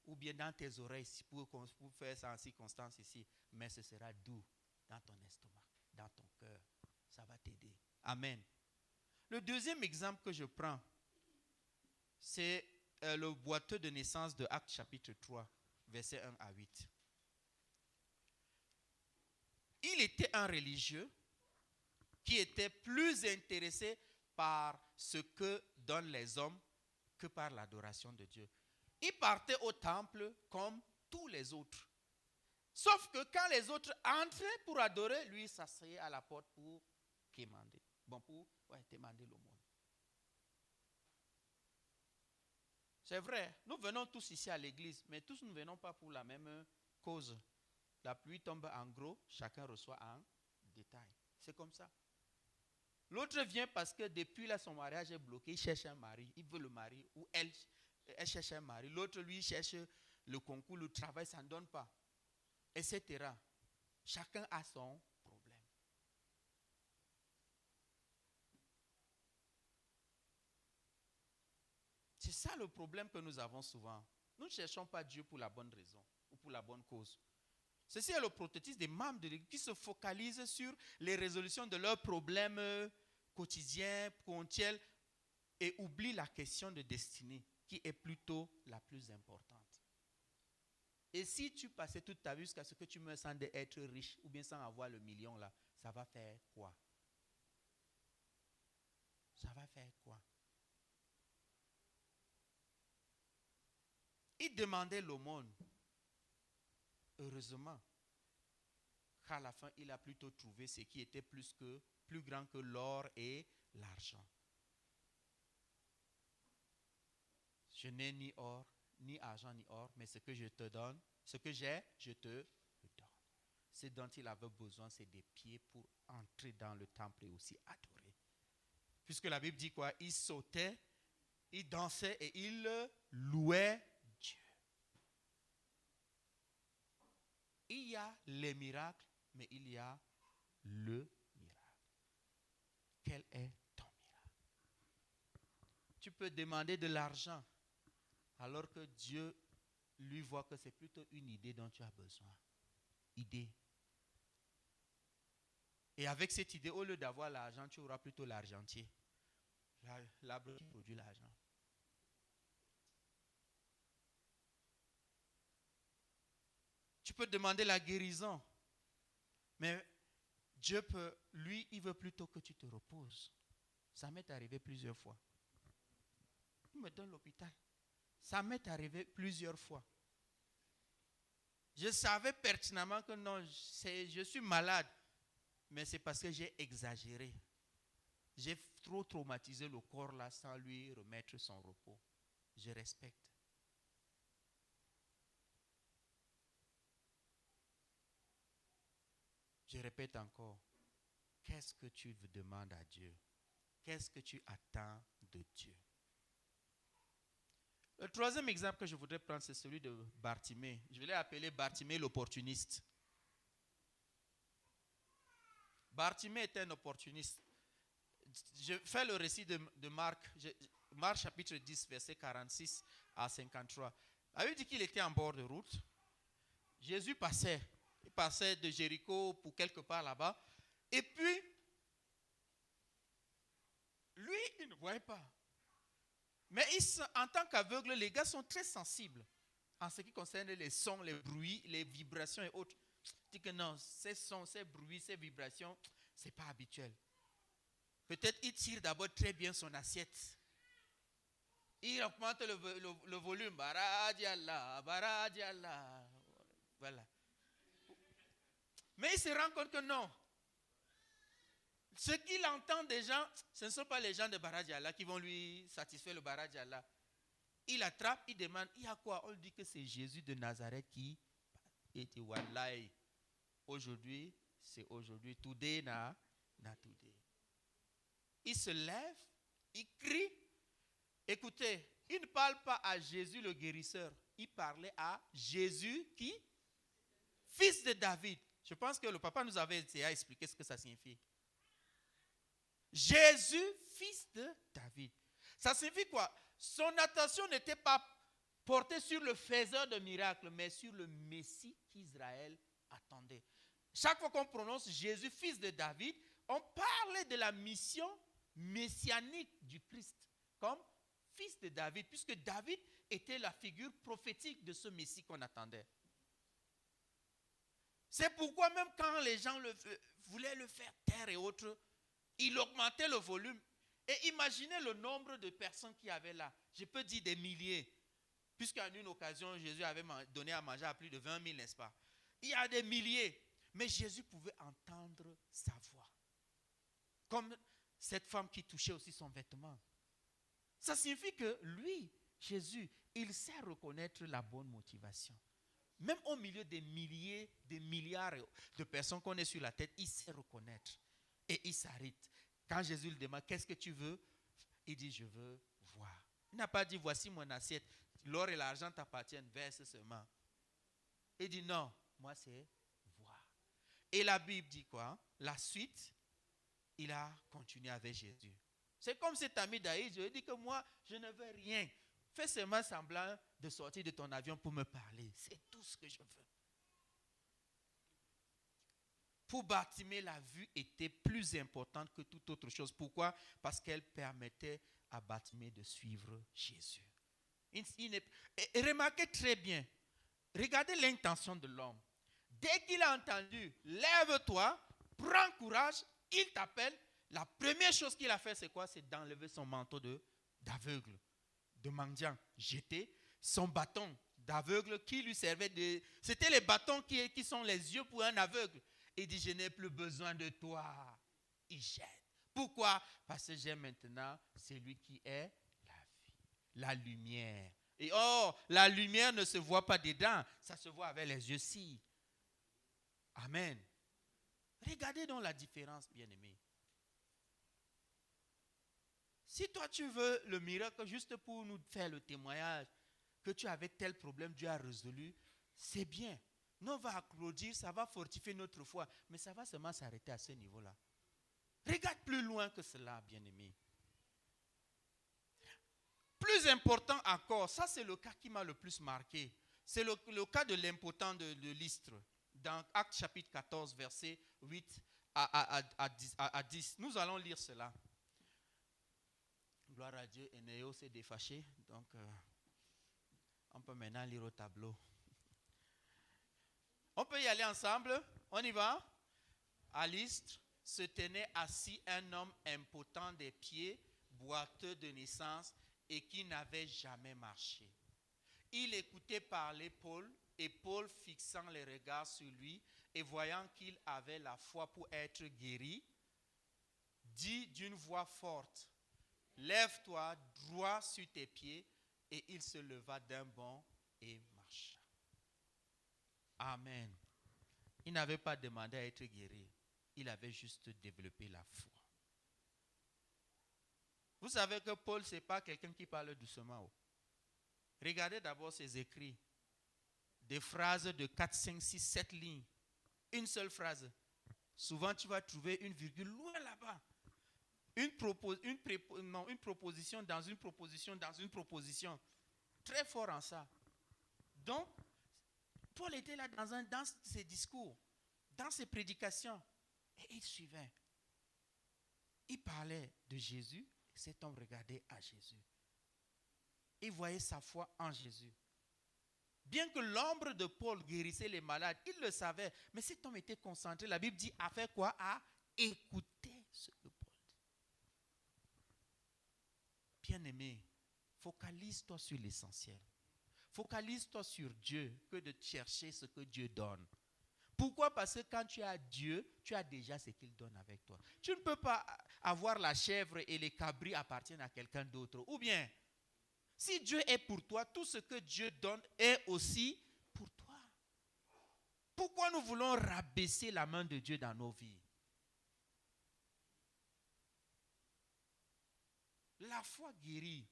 ou bien dans tes oreilles pour faire ça en circonstance ici. Mais ce sera doux dans ton estomac, dans ton cœur. Ça va t'aider. Amen. Le deuxième exemple que je prends, c'est le boiteux de naissance de Actes chapitre 3, versets 1 à 8. Il était un religieux qui était plus intéressé par ce que donnent les hommes que par l'adoration de Dieu. Il partait au temple comme tous les autres. Sauf que quand les autres entraient pour adorer, lui s'asseyait à la porte pour quémander. Pour demander l'aumône. C'est vrai, nous venons tous ici à l'église, mais tous nous ne venons pas pour la même cause. La pluie tombe en gros, chacun reçoit en détail. C'est comme ça. L'autre vient parce que depuis là, son mariage est bloqué, il cherche un mari, il veut le mari, ou elle cherche un mari. L'autre, lui, cherche le concours, le travail, ça ne donne pas, etc. Chacun a son problème. C'est ça le problème que nous avons souvent. Nous ne cherchons pas Dieu pour la bonne raison ou pour la bonne cause. Ceci est le prototype des membres de l'Église qui se focalisent sur les résolutions de leurs problèmes quotidiens, ponctuels, et oublient la question de destinée, qui est plutôt la plus importante. Et si tu passais toute ta vie jusqu'à ce que tu meurs sans être riche, ou bien sans avoir le million là, ça va faire quoi? Ça va faire quoi? Il demandait l'aumône. Heureusement qu'à la fin, il a plutôt trouvé ce qui était plus grand que l'or et l'argent. Je n'ai ni or, ni argent, ni or, mais ce que je te donne, ce que j'ai, je te le donne. Ce dont il avait besoin, c'est des pieds pour entrer dans le temple et aussi adorer. Puisque la Bible dit quoi? Il sautait, il dansait et il louait Dieu. Il y a les miracles, mais il y a le miracle. Quel est ton miracle? Tu peux demander de l'argent, alors que Dieu, lui, voit que c'est plutôt une idée dont tu as besoin. Idée. Et avec cette idée, au lieu d'avoir l'argent, tu auras plutôt l'argentier. L'arbre qui produit l'argent. Tu peux demander la guérison. Mais Dieu peut, lui, il veut plutôt que tu te reposes. Ça m'est arrivé plusieurs fois. Il me donne l'hôpital. Ça m'est arrivé plusieurs fois. Je savais pertinemment que non, je suis malade. Mais c'est parce que j'ai exagéré. J'ai trop traumatisé le corps là sans lui remettre son repos. Je respecte. Je répète encore, qu'est-ce que tu demandes à Dieu? Qu'est-ce que tu attends de Dieu? Le troisième exemple que je voudrais prendre, c'est celui de Bartimée. Je vais l'appeler Bartimée l'opportuniste. Bartimée était un opportuniste. Je fais le récit de Marc, Marc chapitre 10, verset 46 à 53. La Bible dit qu'il était en bord de route. Jésus passait. Il passait de Jéricho pour quelque part là-bas. Et puis, lui, il ne voyait pas. Mais en tant qu'aveugle, les gars sont très sensibles en ce qui concerne les sons, les bruits, les vibrations et autres. Je dis que non, ces sons, ces bruits, ces vibrations, ce n'est pas habituel. Peut-être il tire d'abord très bien son assiette. Il augmente le volume. Baradiallah, baradiallah. Voilà. Mais il se rend compte que non. Ce qu'il entend des gens, ce ne sont pas les gens de Baradiallah qui vont lui satisfaire le Baradiallah. Il attrape, il demande, il y a quoi? On lui dit que c'est Jésus de Nazareth qui était Wallahi. Aujourd'hui, c'est aujourd'hui. Today na today. Il se lève, il crie. Écoutez, il ne parle pas à Jésus le guérisseur. Il parlait à Jésus qui? Fils de David. Je pense que le papa nous avait expliqué ce que ça signifie. Jésus, fils de David. Ça signifie quoi? Son attention n'était pas portée sur le faiseur de miracles, mais sur le Messie qu'Israël attendait. Chaque fois qu'on prononce Jésus, fils de David, on parlait de la mission messianique du Christ, comme fils de David, puisque David était la figure prophétique de ce Messie qu'on attendait. C'est pourquoi même quand les gens voulaient le faire taire et autres, il augmentait le volume. Et imaginez le nombre de personnes qu'il y avait là. Je peux dire des milliers. Puisqu'en une occasion, Jésus avait donné à manger à plus de 20 000, n'est-ce pas? Il y a des milliers. Mais Jésus pouvait entendre sa voix. Comme cette femme qui touchait aussi son vêtement. Ça signifie que lui, Jésus, il sait reconnaître la bonne motivation. Même au milieu des milliers, des milliards de personnes qu'on est sur la tête, il sait reconnaître. Et il s'arrête. Quand Jésus lui demande, qu'est-ce que tu veux? Il dit, je veux voir. Il n'a pas dit, voici mon assiette. L'or et l'argent t'appartiennent, verse seulement. Il dit, non, moi c'est voir. Et la Bible dit quoi? La suite, il a continué avec Jésus. C'est comme cet ami d'Aïd, je lui dis que moi, je ne veux rien. Fais seulement semblant de sortir de ton avion pour me parler. C'est tout ce que je veux. Pour Bartimée, la vue était plus importante que toute autre chose. Pourquoi? Parce qu'elle permettait à Bartimée de suivre Jésus. Et remarquez très bien, regardez l'intention de l'homme. Dès qu'il a entendu, lève-toi, prends courage, il t'appelle. La première chose qu'il a fait, c'est quoi? C'est d'enlever son manteau d'aveugle, de mendiant, jeter son bâton d'aveugle qui lui servait de... C'était les bâtons qui sont les yeux pour un aveugle. Il dit, je n'ai plus besoin de toi. Il jette. Pourquoi? Parce que j'ai maintenant celui qui est la vie, la lumière. Et la lumière ne se voit pas dedans, ça se voit avec les yeux-ci. Amen. Regardez donc la différence, bien-aimés. Si toi tu veux le miracle juste pour nous faire le témoignage que tu avais tel problème, Dieu a résolu, c'est bien. Nous on va applaudir, ça va fortifier notre foi, mais ça va seulement s'arrêter à ce niveau-là. Regarde plus loin que cela, bien-aimé. Plus important encore, ça c'est le cas qui m'a le plus marqué. C'est le cas de l'impotent de Lystre. Dans Actes chapitre 14, verset 8 à 10. Nous allons lire cela. Gloire à Dieu, Enéo s'est défâché. Donc, on peut maintenant lire au tableau. On peut y aller ensemble. On y va. À Lystre se tenait assis un homme impotent des pieds, boiteux de naissance et qui n'avait jamais marché. Il écoutait parler Paul et Paul, fixant les regards sur lui et voyant qu'il avait la foi pour être guéri, dit d'une voix forte, « Lève-toi droit sur tes pieds. » Et il se leva d'un bond et marcha. Amen. Il n'avait pas demandé à être guéri. Il avait juste développé la foi. Vous savez que Paul, ce n'est pas quelqu'un qui parle doucement. Regardez d'abord ses écrits. Des phrases de 4, 5, 6, 7 lignes. Une seule phrase. Souvent, tu vas trouver une virgule loin là-bas. Une proposition dans une proposition dans une proposition. Très fort en ça. Donc, Paul était là dans ses discours, dans ses prédications. Et il suivait. Il parlait de Jésus. Et cet homme regardait à Jésus. Il voyait sa foi en Jésus. Bien que l'ombre de Paul guérissait les malades, il le savait. Mais cet homme était concentré. La Bible dit à faire quoi? À écouter ce que Paul dit. Bien-aimé, focalise-toi sur l'essentiel. Focalise-toi sur Dieu que de chercher ce que Dieu donne. Pourquoi? Parce que quand tu as Dieu, tu as déjà ce qu'il donne avec toi. Tu ne peux pas avoir la chèvre et les cabris appartiennent à quelqu'un d'autre. Ou bien, si Dieu est pour toi, tout ce que Dieu donne est aussi pour toi. Pourquoi nous voulons rabaisser la main de Dieu dans nos vies? La foi guérit.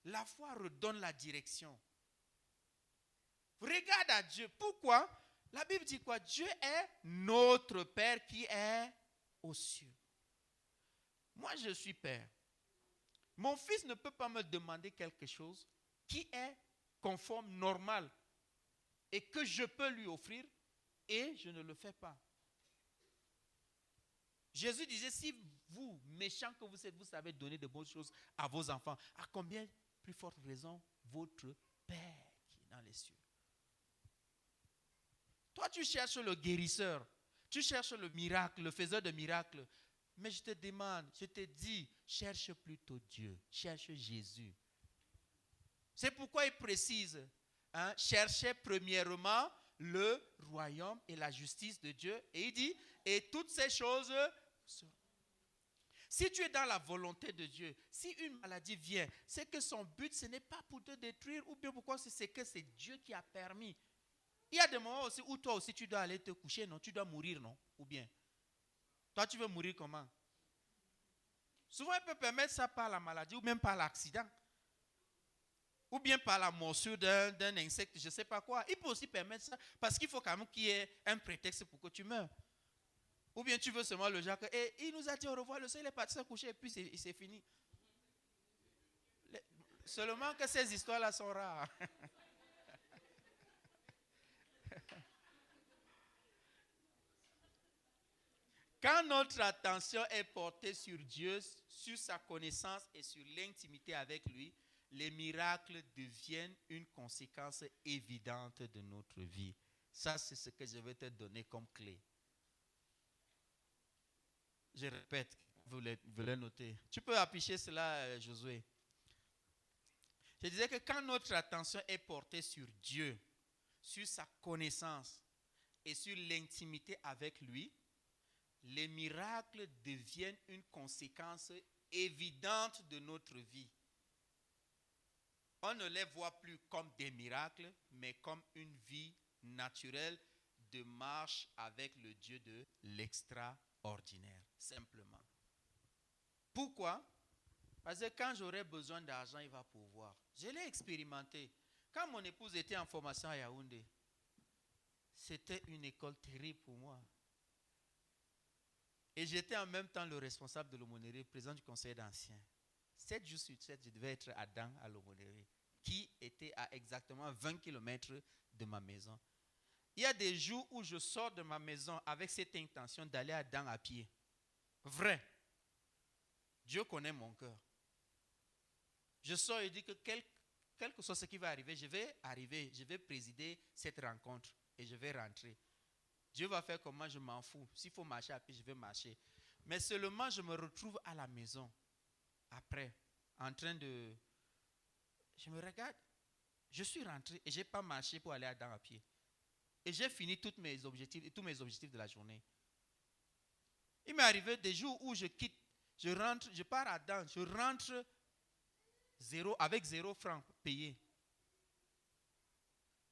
La foi redonne la direction. Regarde à Dieu. Pourquoi? La Bible dit quoi? Dieu est notre Père qui est aux cieux. Moi, je suis Père. Mon fils ne peut pas me demander quelque chose qui est conforme, normal, et que je peux lui offrir, et je ne le fais pas. Jésus disait, si vous, méchants que vous êtes, vous savez donner de bonnes choses à vos enfants, à combien plus forte raison votre Père qui est dans les cieux? Toi, tu cherches le guérisseur, tu cherches le miracle, le faiseur de miracles. Mais je te demande, je te dis, cherche plutôt Dieu, cherche Jésus. C'est pourquoi il précise, cherchez premièrement le royaume et la justice de Dieu. Et il dit, et toutes ces choses seront. Si tu es dans la volonté de Dieu, si une maladie vient, c'est que son but, ce n'est pas pour te détruire, ou bien pourquoi c'est que c'est Dieu qui a permis. Il y a des moments aussi où toi aussi tu dois aller te coucher, non? Tu dois mourir, non? Ou bien? Toi, tu veux mourir comment? Souvent, il peut permettre ça par la maladie ou même par l'accident. Ou bien par la morsure d'un insecte, je ne sais pas quoi. Il peut aussi permettre ça parce qu'il faut quand même qu'il y ait un prétexte pour que tu meurs. Ou bien tu veux seulement le genre et il nous a dit au revoir, le soleil est parti se coucher et puis c'est fini. Seulement que ces histoires-là sont rares. Quand notre attention est portée sur Dieu, sur sa connaissance et sur l'intimité avec lui, les miracles deviennent une conséquence évidente de notre vie. Ça, c'est ce que je vais te donner comme clé. Je répète, vous le notez. Tu peux afficher cela, Josué. Je disais que quand notre attention est portée sur Dieu, sur sa connaissance et sur l'intimité avec lui, les miracles deviennent une conséquence évidente de notre vie. On ne les voit plus comme des miracles, mais comme une vie naturelle de marche avec le Dieu de l'extraordinaire, simplement. Pourquoi? Parce que quand j'aurai besoin d'argent, il va pouvoir. Je l'ai expérimenté. Quand mon épouse était en formation à Yaoundé, c'était une école terrible pour moi. Et j'étais en même temps le responsable de l'aumônerie, président du conseil d'anciens. 7 jours sur 7, je devais être à Dan à l'aumônerie, qui était à exactement 20 km de ma maison. Il y a des jours où je sors de ma maison avec cette intention d'aller à Dan à pied. Vrai. Dieu connaît mon cœur. Je sors et dis que quel que soit ce qui va arriver, je vais présider cette rencontre et je vais rentrer. Dieu va faire comment, je m'en fous. S'il faut marcher à pied, je vais marcher. Mais seulement je me retrouve à la maison, après, en train de... Je me regarde, je suis rentré et je n'ai pas marché pour aller à Dan à pied. Et j'ai fini tous mes objectifs de la journée. Il m'est arrivé des jours où je quitte, je rentre, je pars à Dan, je rentre avec 0 francs payé.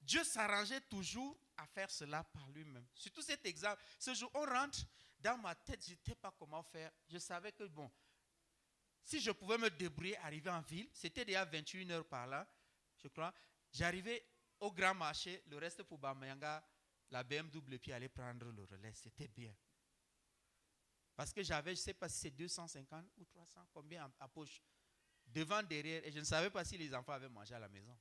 Dieu s'arrangeait toujours à faire cela par lui-même. Surtout cet exemple. Ce jour, on rentre, dans ma tête, je ne sais pas comment faire. Je savais que, bon, si je pouvais me débrouiller, arriver en ville, c'était déjà 21 heures par là, je crois. J'arrivais au grand marché, le reste pour Bamayanga, la BMW, puis aller prendre le relais. C'était bien. Parce que j'avais, je ne sais pas si c'est 250 ou 300, combien à poche. Devant, derrière, et je ne savais pas si les enfants avaient mangé à la maison.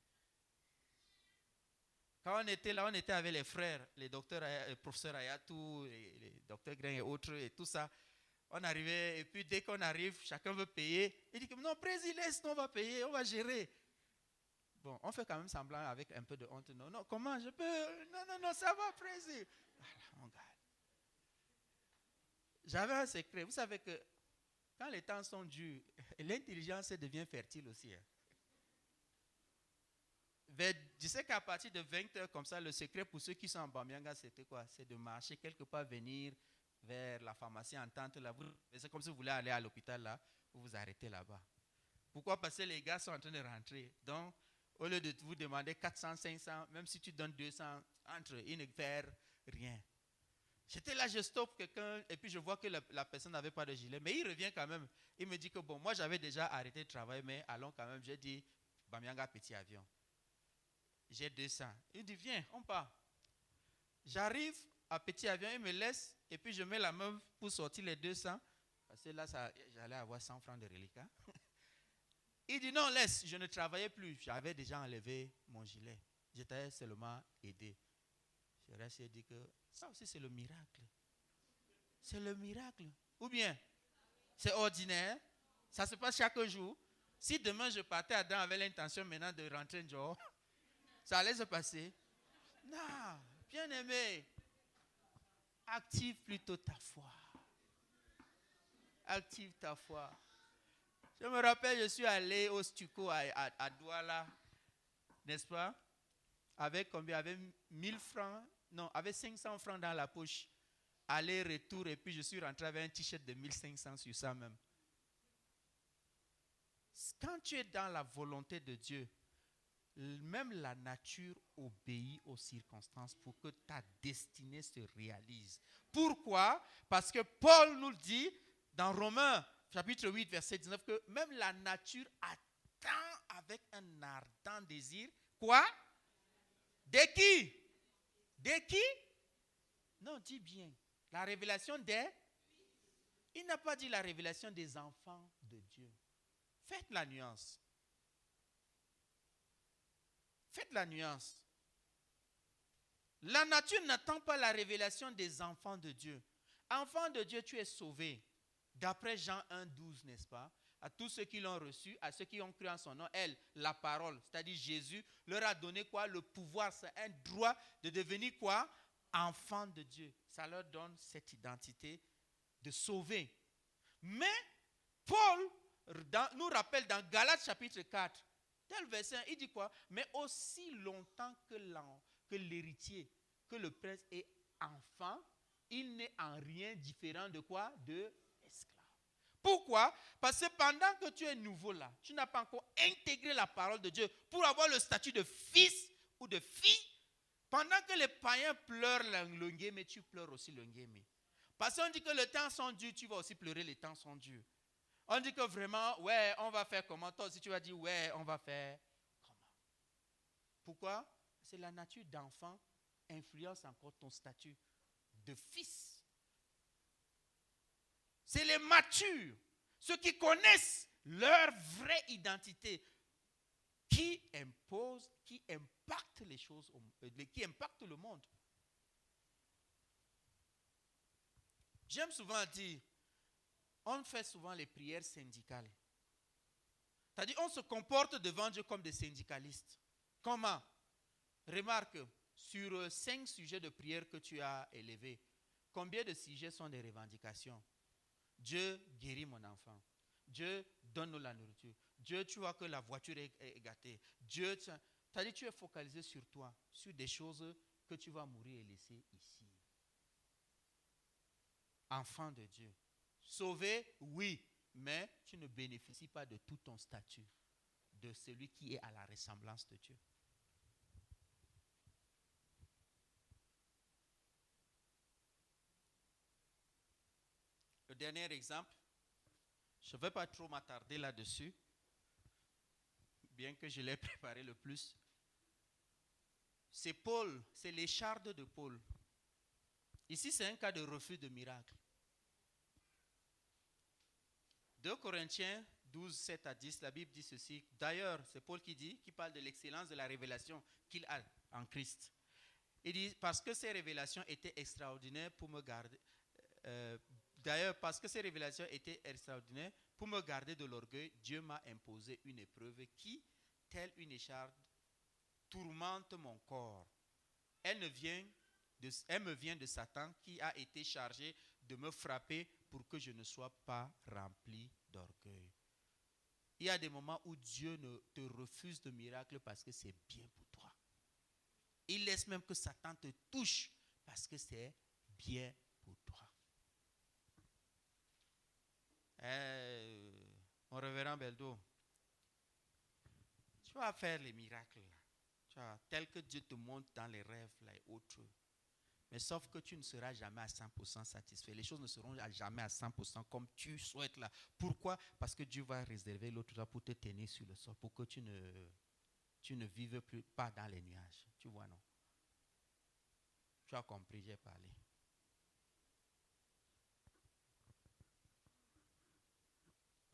Quand on était là, on était avec les frères, les docteurs, les professeurs Ayatou, les docteurs Grain et autres, et tout ça. On arrivait, et puis dès qu'on arrive, chacun veut payer. Il dit que non, président, laisse, on va payer, on va gérer. Bon, on fait quand même semblant avec un peu de honte. Non, non, comment je peux? Non, ça va, président. Voilà, on gagne. J'avais un secret. Vous savez que quand les temps sont durs, l'intelligence devient fertile aussi. Hein. Je sais qu'à partir de 20 heures comme ça, le secret pour ceux qui sont en Bamyanga, c'était quoi? C'est de marcher quelque part, venir vers la pharmacie en tente là. C'est comme si vous voulez aller à l'hôpital là, vous vous arrêtez là-bas. Pourquoi? Parce que les gars sont en train de rentrer. Donc, au lieu de vous demander 400, 500, même si tu donnes 200, entre, ils ne perdent rien. J'étais là, je stoppe quelqu'un, et puis je vois que la personne n'avait pas de gilet, mais il revient quand même. Il me dit que bon, moi j'avais déjà arrêté de travailler, mais allons quand même. J'ai dit, Bamyanga, petit avion. J'ai 200. Il dit, viens, on part. J'arrive à petit avion, il me laisse, et puis je mets la main pour sortir les 200, parce que là, j'allais avoir 100 francs de reliquat. Il dit, non, laisse, je ne travaillais plus. J'avais déjà enlevé mon gilet. J'étais seulement aidé. Je reste et dit que ça aussi, c'est le miracle. C'est le miracle. Ou bien, c'est ordinaire. Ça se passe chaque jour. Si demain, je partais à Dan avec l'intention maintenant de rentrer dehors, ça allait se passer. Non, bien aimé. Active plutôt ta foi. Active ta foi. Je me rappelle, je suis allé au Stuco à Douala, n'est-ce pas? Avec combien? Avec 1000 francs, non, avec 500 francs dans la poche. Aller-retour, et puis je suis rentré avec un t-shirt de 1500 sur ça même. Quand tu es dans la volonté de Dieu, même la nature obéit aux circonstances pour que ta destinée se réalise. Pourquoi? Parce que Paul nous dit dans Romains chapitre 8 verset 19 que même la nature attend avec un ardent désir. Quoi? De qui? De qui? Non, dis bien. La révélation des... Il n'a pas dit la révélation des enfants de Dieu. Faites la nuance. Faites la nuance. La nature n'attend pas la révélation des enfants de Dieu. Enfant de Dieu, tu es sauvé. D'après Jean 1, 12, n'est-ce pas? À tous ceux qui l'ont reçu, à ceux qui ont cru en son nom, elle, la parole, c'est-à-dire Jésus, leur a donné quoi? Le pouvoir, c'est un droit de devenir quoi? Enfant de Dieu. Ça leur donne cette identité de sauver. Mais Paul nous rappelle dans Galates chapitre 4, tel verset, il dit quoi? Mais aussi longtemps que l'héritier, que le prince est enfant, il n'est en rien différent de quoi? De esclave. Pourquoi? Parce que pendant que tu es nouveau là, tu n'as pas encore intégré la parole de Dieu pour avoir le statut de fils ou de fille. Pendant que les païens pleurent le ngémé, tu pleures aussi le ngémé. Parce qu'on dit que les temps sont durs, tu vas aussi pleurer les temps sont durs. On dit que vraiment, ouais, on va faire comment? Toi aussi tu vas dire, ouais, on va faire comment? Pourquoi? C'est la nature d'enfant influence encore ton statut de fils. C'est les matures, ceux qui connaissent leur vraie identité, qui imposent, qui impactent les choses, qui impactent le monde. J'aime souvent dire, on fait souvent les prières syndicales. C'est-à-dire, on se comporte devant Dieu comme des syndicalistes. Comment? Remarque, sur 5 sujets de prière que tu as élevés, combien de sujets sont des revendications? Dieu guérit mon enfant. Dieu donne-nous la nourriture. Dieu, tu vois que la voiture est gâtée. Dieu, c'est-à-dire, tu es focalisé sur toi, sur des choses que tu vas mourir et laisser ici. Enfant de Dieu. Sauvé, oui, mais tu ne bénéficies pas de tout ton statut, de celui qui est à la ressemblance de Dieu. Le dernier exemple, je ne vais pas trop m'attarder là-dessus, bien que je l'ai préparé le plus. C'est Paul, c'est l'écharde de Paul. Ici, c'est un cas de refus de miracle. 2 Corinthiens 12, 7 à 10, la Bible dit ceci. D'ailleurs, c'est Paul qui parle de l'excellence de la révélation qu'il a en Christ. Il dit, parce que ces révélations étaient extraordinaires pour me garder. D'ailleurs, parce que ces révélations étaient extraordinaires pour me garder de l'orgueil, Dieu m'a imposé une épreuve qui, telle une écharde, tourmente mon corps. Elle me vient de Satan qui a été chargé de me frapper pour que je ne sois pas rempli d'orgueil. Il y a des moments où Dieu te refuse de miracle parce que c'est bien pour toi. Il laisse même que Satan te touche parce que c'est bien pour toi. Mon révérend Beldo, tu vas faire les miracles là, tel que Dieu te montre dans les rêves là, et autres. Mais sauf que tu ne seras jamais à 100% satisfait. Les choses ne seront jamais à 100% comme tu souhaites là. Pourquoi? Parce que Dieu va réserver l'autre là pour te tenir sur le sol, pour que tu ne vives plus pas dans les nuages. Tu vois, non? Tu as compris, j'ai parlé.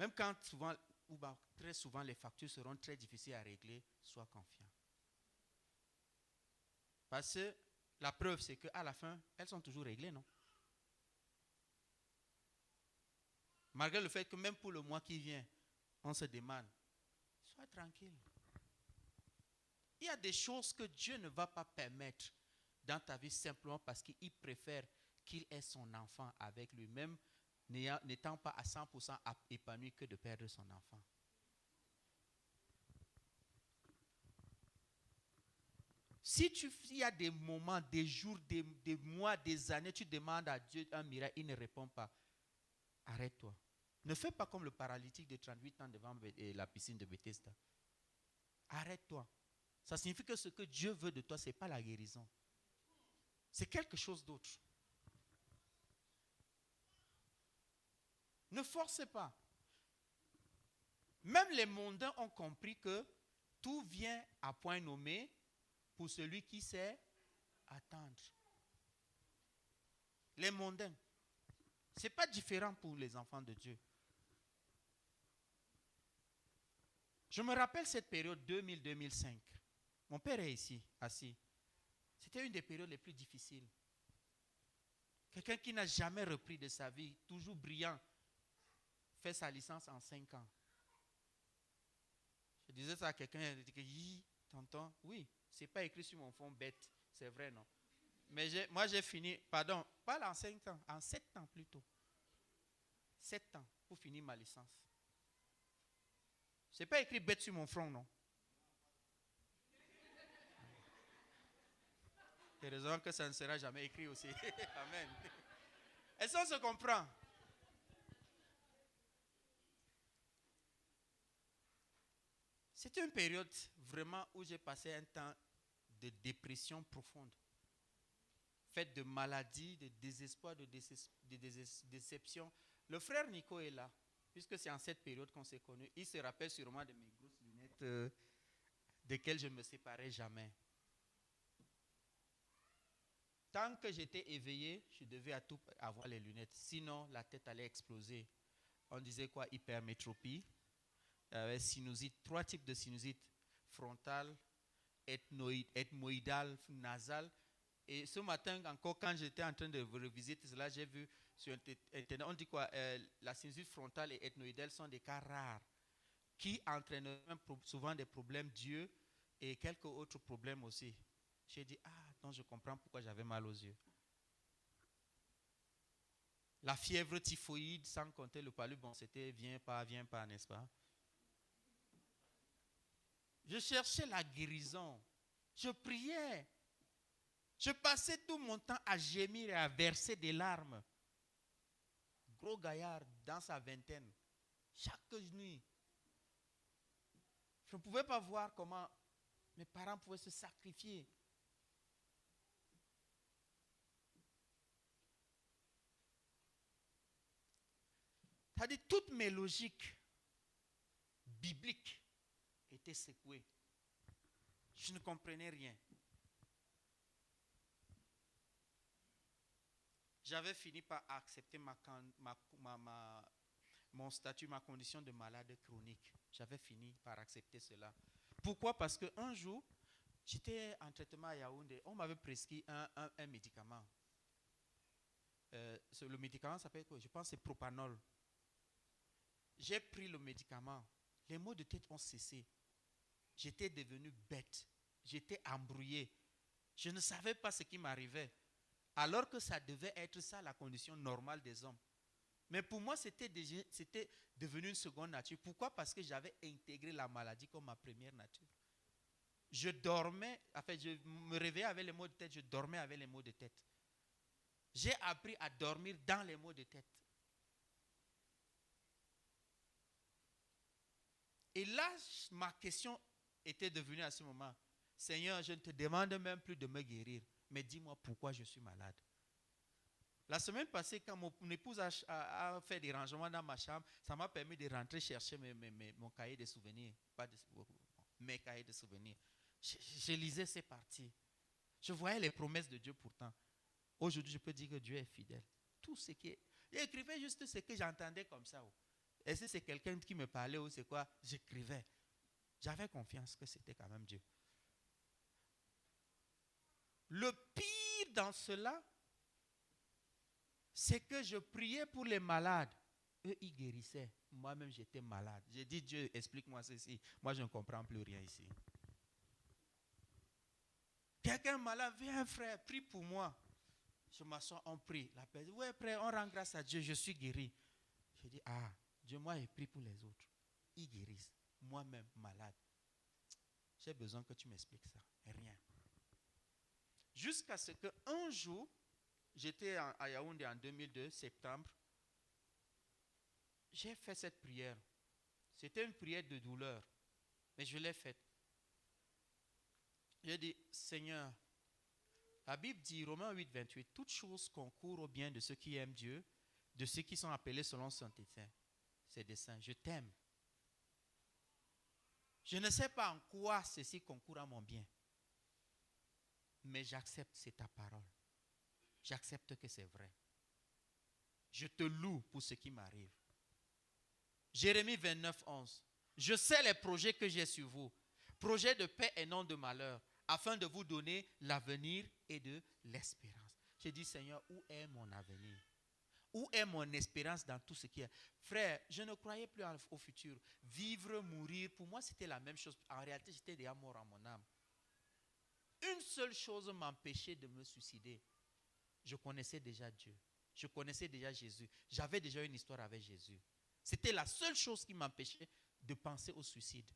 Même quand souvent, ou très souvent les factures seront très difficiles à régler, sois confiant. Parce que la preuve, c'est qu'à la fin, elles sont toujours réglées, non? Malgré le fait que même pour le mois qui vient, on se demande, sois tranquille. Il y a des choses que Dieu ne va pas permettre dans ta vie simplement parce qu'il préfère qu'il ait son enfant avec lui-même, n'étant pas à 100% épanoui que de perdre son enfant. Si il y a des moments, des jours, des mois, des années, tu demandes à Dieu un miracle, il ne répond pas. Arrête-toi. Ne fais pas comme le paralytique de 38 ans devant la piscine de Bethesda. Arrête-toi. Ça signifie que ce que Dieu veut de toi, ce n'est pas la guérison. C'est quelque chose d'autre. Ne forcez pas. Même les mondains ont compris que tout vient à point nommé pour celui qui sait attendre. Les mondains. Ce n'est pas différent pour les enfants de Dieu. Je me rappelle cette période 2000-2005. Mon père est ici, assis. C'était une des périodes les plus difficiles. Quelqu'un qui n'a jamais repris de sa vie, toujours brillant, fait sa licence en 5 ans. Je disais ça à quelqu'un, il dit, tonton, oui, c'est pas écrit sur mon fond bête, c'est vrai, non? Mais moi j'ai fini, pardon, pas en 5 ans, en 7 ans plutôt. 7 ans pour finir ma licence. C'est pas écrit bête sur mon front, non? Il y a raison que ça ne sera jamais écrit aussi. Amen. Est-ce qu'on se comprend? C'était une période vraiment où j'ai passé un temps de dépression profonde, faite de maladies, de désespoir, de déception. Le frère Nico est là, puisque c'est en cette période qu'on s'est connus. Il se rappelle sûrement de mes grosses lunettes desquelles je ne me séparais jamais. Tant que j'étais éveillé, je devais à tout avoir les lunettes. Sinon, la tête allait exploser. On disait quoi? Hypermétropie. Sinusite, 3 types de sinusite, frontale, ethmoïdale, nasale. Et ce matin, encore quand j'étais en train de revisiter cela, j'ai vu sur Internet, on dit quoi, la sinusite frontale et ethmoïdale sont des cas rares qui entraînent souvent des problèmes d'yeux et quelques autres problèmes aussi. J'ai dit, donc je comprends pourquoi j'avais mal aux yeux. La fièvre typhoïde, sans compter le palu, bon, c'était viens pas, n'est-ce pas? Je cherchais la guérison. Je priais. Je passais tout mon temps à gémir et à verser des larmes. Gros gaillard dans sa vingtaine. Chaque nuit. Je ne pouvais pas voir comment mes parents pouvaient se sacrifier. C'est-à-dire toutes mes logiques bibliques étaient secouées. Je ne comprenais rien. J'avais fini par accepter mon statut, ma condition de malade chronique. J'avais fini par accepter cela. Pourquoi? Parce qu'un jour, j'étais en traitement à Yaoundé. On m'avait prescrit un médicament. Le médicament s'appelle quoi? Je pense que c'est propanol. J'ai pris le médicament. Les maux de tête ont cessé. J'étais devenu bête. J'étais embrouillé. Je ne savais pas ce qui m'arrivait. Alors que ça devait être ça la condition normale des hommes. Mais pour moi, c'était devenu une seconde nature. Pourquoi? Parce que j'avais intégré la maladie comme ma première nature. Je dormais, je me réveillais avec les maux de tête, je dormais avec les maux de tête. J'ai appris à dormir dans les maux de tête. Et là, ma question était devenue à ce moment, Seigneur, je ne te demande même plus de me guérir, mais dis-moi pourquoi je suis malade. La semaine passée, quand mon épouse a fait des rangements dans ma chambre, ça m'a permis de rentrer chercher mon cahier de souvenirs, mes cahiers de souvenirs. Je lisais ces parties. Je voyais les promesses de Dieu pourtant. Aujourd'hui, je peux dire que Dieu est fidèle. Tout ce qui est... J'écrivais juste ce que j'entendais comme ça. Est-ce que c'est quelqu'un qui me parlait ou c'est quoi? J'écrivais. J'avais confiance que c'était quand même Dieu. Le pire dans cela, c'est que je priais pour les malades. Eux, ils guérissaient. Moi-même, j'étais malade. J'ai dit, Dieu, explique-moi ceci. Moi, je ne comprends plus rien ici. Quelqu'un malade, viens frère, prie pour moi. Je m'assois, on prie. La personne dit, ouais frère, on rend grâce à Dieu, je suis guéri. Je dis, Dieu, moi, il prie pour les autres. Ils guérissent. Moi-même, malade. J'ai besoin que tu m'expliques ça. Rien. Jusqu'à ce qu'un jour, j'étais à Yaoundé en 2002, septembre, j'ai fait cette prière. C'était une prière de douleur, mais je l'ai faite. J'ai dit, Seigneur, la Bible dit, Romains 8, 28, toutes choses concourent au bien de ceux qui aiment Dieu, de ceux qui sont appelés selon son dessein. Ses desseins. Je t'aime. Je ne sais pas en quoi ceci concourt à mon bien, mais j'accepte, c'est ta parole. J'accepte que c'est vrai. Je te loue pour ce qui m'arrive. Jérémie 29, 11. Je sais les projets que j'ai sur vous. Projet de paix et non de malheur, afin de vous donner l'avenir et de l'espérance. J'ai dit, Seigneur, où est mon avenir? Où est mon espérance dans tout ce qui est? Frère, je ne croyais plus au futur. Vivre, mourir, pour moi, c'était la même chose. En réalité, j'étais déjà mort en mon âme. Une seule chose m'empêchait de me suicider. Je connaissais déjà Dieu. Je connaissais déjà Jésus. J'avais déjà une histoire avec Jésus. C'était la seule chose qui m'empêchait de penser au suicide.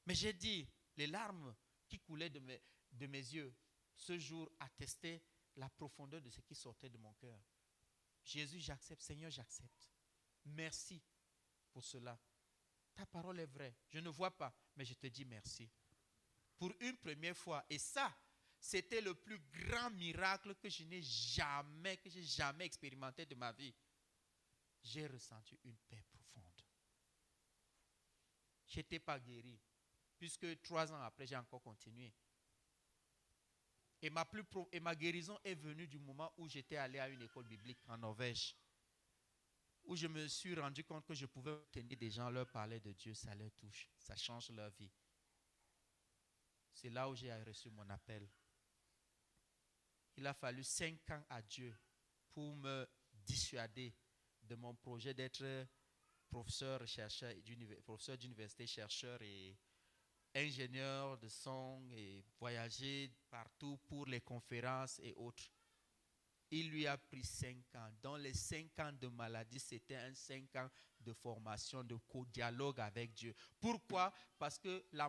Mais j'ai dit, les larmes qui coulaient de mes yeux, ce jour attestaient la profondeur de ce qui sortait de mon cœur. Jésus, j'accepte. Seigneur, j'accepte. Merci pour cela. Ta parole est vraie. Je ne vois pas, mais je te dis merci. Pour une première fois, et ça, c'était le plus grand miracle que j'ai jamais expérimenté de ma vie. J'ai ressenti une paix profonde. Je n'étais pas guéri, puisque 3 ans après, j'ai encore continué. Et ma guérison est venue du moment où j'étais allé à une école biblique en Norvège, où je me suis rendu compte que je pouvais tenir des gens, leur parler de Dieu, ça leur touche, ça change leur vie. C'est là où j'ai reçu mon appel. Il a fallu 5 ans à Dieu pour me dissuader de mon projet d'être professeur d'université, chercheur et ingénieur de son et voyager partout pour les conférences et autres. Il lui a pris 5 ans. Dans les 5 ans de maladie, c'était un 5 ans de formation, de co-dialogue avec Dieu. Pourquoi? Parce que la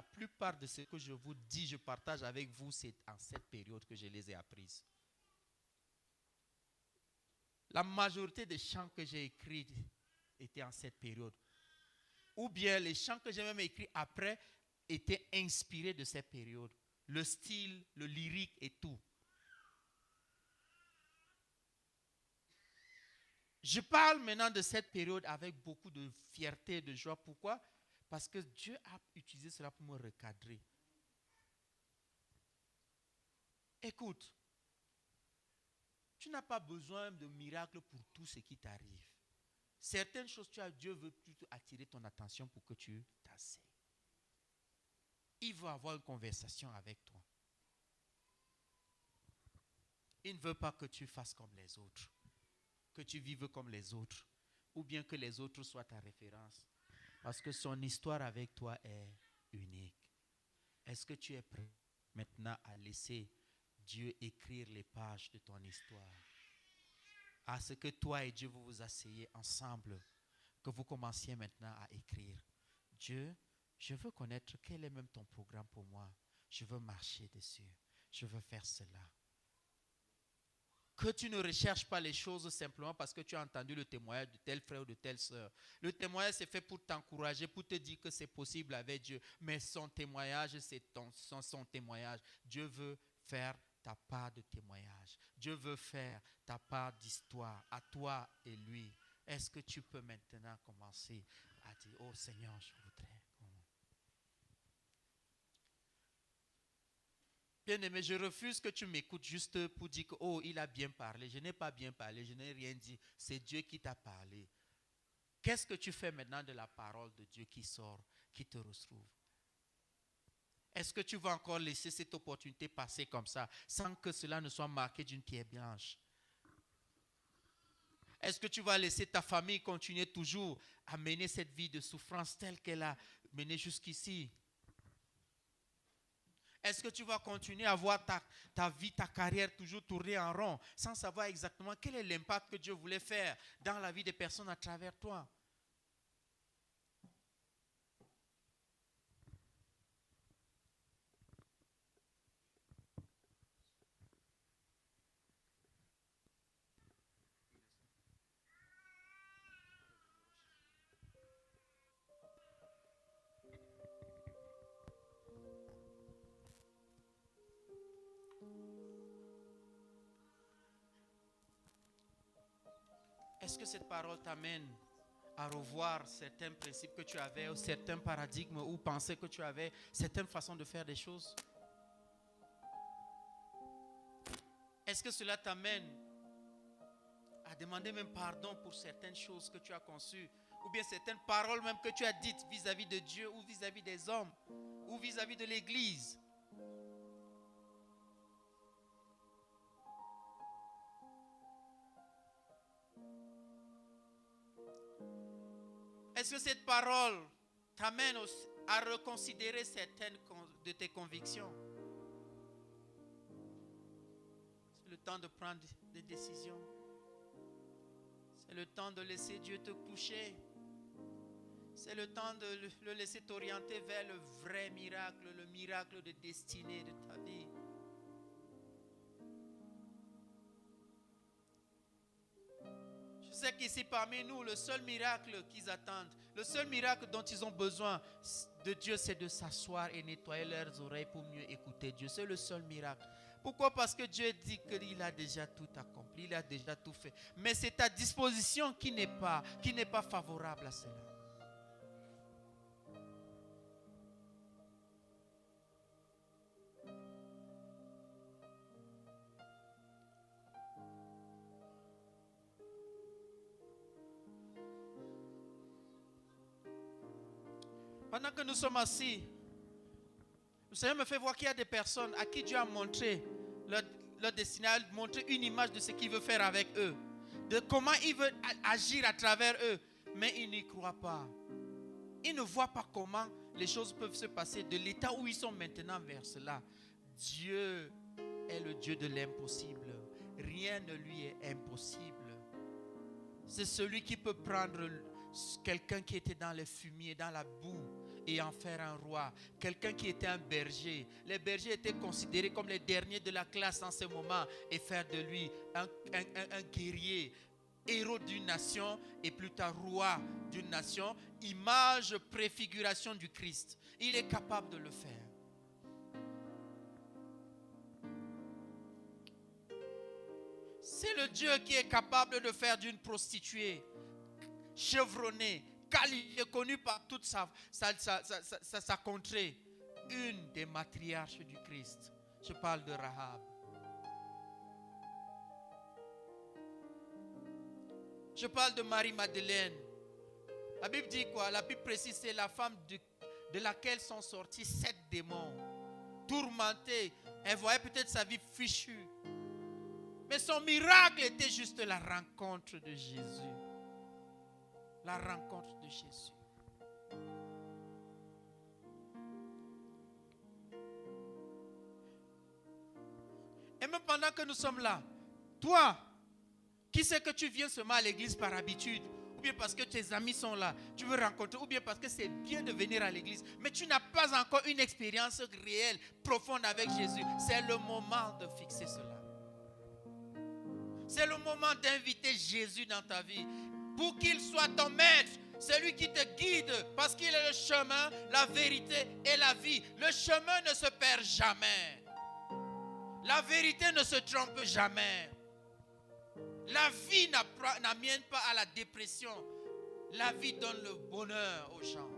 plupart de ce que je vous dis, je partage avec vous, c'est en cette période que je les ai apprises. La majorité des chants que j'ai écrits étaient en cette période. Ou bien les chants que j'ai même écrits après étaient inspirés de cette période. Le style, le lyrique et tout. Je parle maintenant de cette période avec beaucoup de fierté et de joie. Pourquoi? Parce que Dieu a utilisé cela pour me recadrer. Écoute, tu n'as pas besoin de miracle pour tout ce qui t'arrive. Certaines choses, Dieu veut plutôt attirer ton attention pour que tu t'asseyes. Il veut avoir une conversation avec toi. Il ne veut pas que tu fasses comme les autres, que tu vives comme les autres, ou bien que les autres soient ta référence. Parce que son histoire avec toi est unique. Est-ce que tu es prêt maintenant à laisser Dieu écrire les pages de ton histoire? À ce que toi et Dieu vous vous asseyez ensemble, que vous commenciez maintenant à écrire. Dieu, je veux connaître quel est même ton programme pour moi. Je veux marcher dessus. Je veux faire cela. Que tu ne recherches pas les choses simplement parce que tu as entendu le témoignage de tel frère ou de telle sœur. Le témoignage, c'est fait pour t'encourager, pour te dire que c'est possible avec Dieu. Mais son témoignage, c'est son témoignage. Dieu veut faire ta part de témoignage. Dieu veut faire ta part d'histoire à toi et lui. Est-ce que tu peux maintenant commencer à dire, oh Seigneur, je voudrais. Bien-aimé, je refuse que tu m'écoutes juste pour dire que, oh, il a bien parlé. Je n'ai pas bien parlé, je n'ai rien dit. C'est Dieu qui t'a parlé. Qu'est-ce que tu fais maintenant de la parole de Dieu qui sort, qui te retrouve? Est-ce que tu vas encore laisser cette opportunité passer comme ça, sans que cela ne soit marqué d'une pierre blanche? Est-ce que tu vas laisser ta famille continuer toujours à mener cette vie de souffrance telle qu'elle a mené jusqu'ici? Est-ce que tu vas continuer à voir ta vie, ta carrière toujours tourner en rond, sans savoir exactement quel est l'impact que Dieu voulait faire dans la vie des personnes à travers toi? Est-ce que cette parole t'amène à revoir certains principes que tu avais, ou certains paradigmes ou pensées que tu avais, certaines façons de faire des choses? Est-ce que cela t'amène à demander même pardon pour certaines choses que tu as conçues ou bien certaines paroles même que tu as dites vis-à-vis de Dieu ou vis-à-vis des hommes ou vis-à-vis de l'Église. Est-ce que cette parole t'amène à reconsidérer certaines de tes convictions? C'est le temps de prendre des décisions. C'est le temps de laisser Dieu te toucher. C'est le temps de le laisser t'orienter vers le vrai miracle, le miracle de destinée de ta vie. Je sais qu'ici parmi nous, le seul miracle qu'ils attendent, le seul miracle dont ils ont besoin de Dieu, c'est de s'asseoir et nettoyer leurs oreilles pour mieux écouter Dieu. C'est le seul miracle. Pourquoi? Parce que Dieu dit qu'il a déjà tout accompli, il a déjà tout fait. Mais c'est ta disposition qui n'est pas favorable à cela. Pendant que nous sommes assis, le Seigneur me fait voir qu'il y a des personnes à qui Dieu a montré leur destinée, a montré une image de ce qu'il veut faire avec eux, de comment il veut agir à travers eux, mais ils n'y croient pas. Ils ne voient pas comment les choses peuvent se passer de l'état où ils sont maintenant vers cela. Dieu est le Dieu de l'impossible. Rien ne lui est impossible. C'est celui qui peut prendre quelqu'un qui était dans les fumiers, dans la boue, et en faire un roi. Quelqu'un qui était un berger. Les bergers étaient considérés comme les derniers de la classe en ce moment, et faire de lui un guerrier, héros d'une nation et plus tard roi d'une nation, image, préfiguration du Christ. Il est capable de le faire. C'est le Dieu qui est capable de faire d'une prostituée chevronnée, qualifiée, connue par toute sa contrée, une des matriarches du Christ. Je parle de Rahab. Je parle de Marie-Madeleine. La Bible dit quoi? La Bible précise, c'est la femme de laquelle sont sortis 7 démons. Tourmentée. Elle voyait peut-être sa vie fichue. Mais son miracle était juste la rencontre de Jésus. La rencontre de Jésus. Et même pendant que nous sommes là, toi, qui sait que tu viens seulement à l'église par habitude, ou bien parce que tes amis sont là, tu veux rencontrer, ou bien parce que c'est bien de venir à l'église, mais tu n'as pas encore une expérience réelle, profonde avec Jésus. C'est le moment de fixer cela. C'est le moment d'inviter Jésus dans ta vie pour qu'il soit ton maître, celui qui te guide, parce qu'il est le chemin, la vérité et la vie. Le chemin ne se perd jamais. La vérité ne se trompe jamais. La vie n'amène pas à la dépression. La vie donne le bonheur aux gens.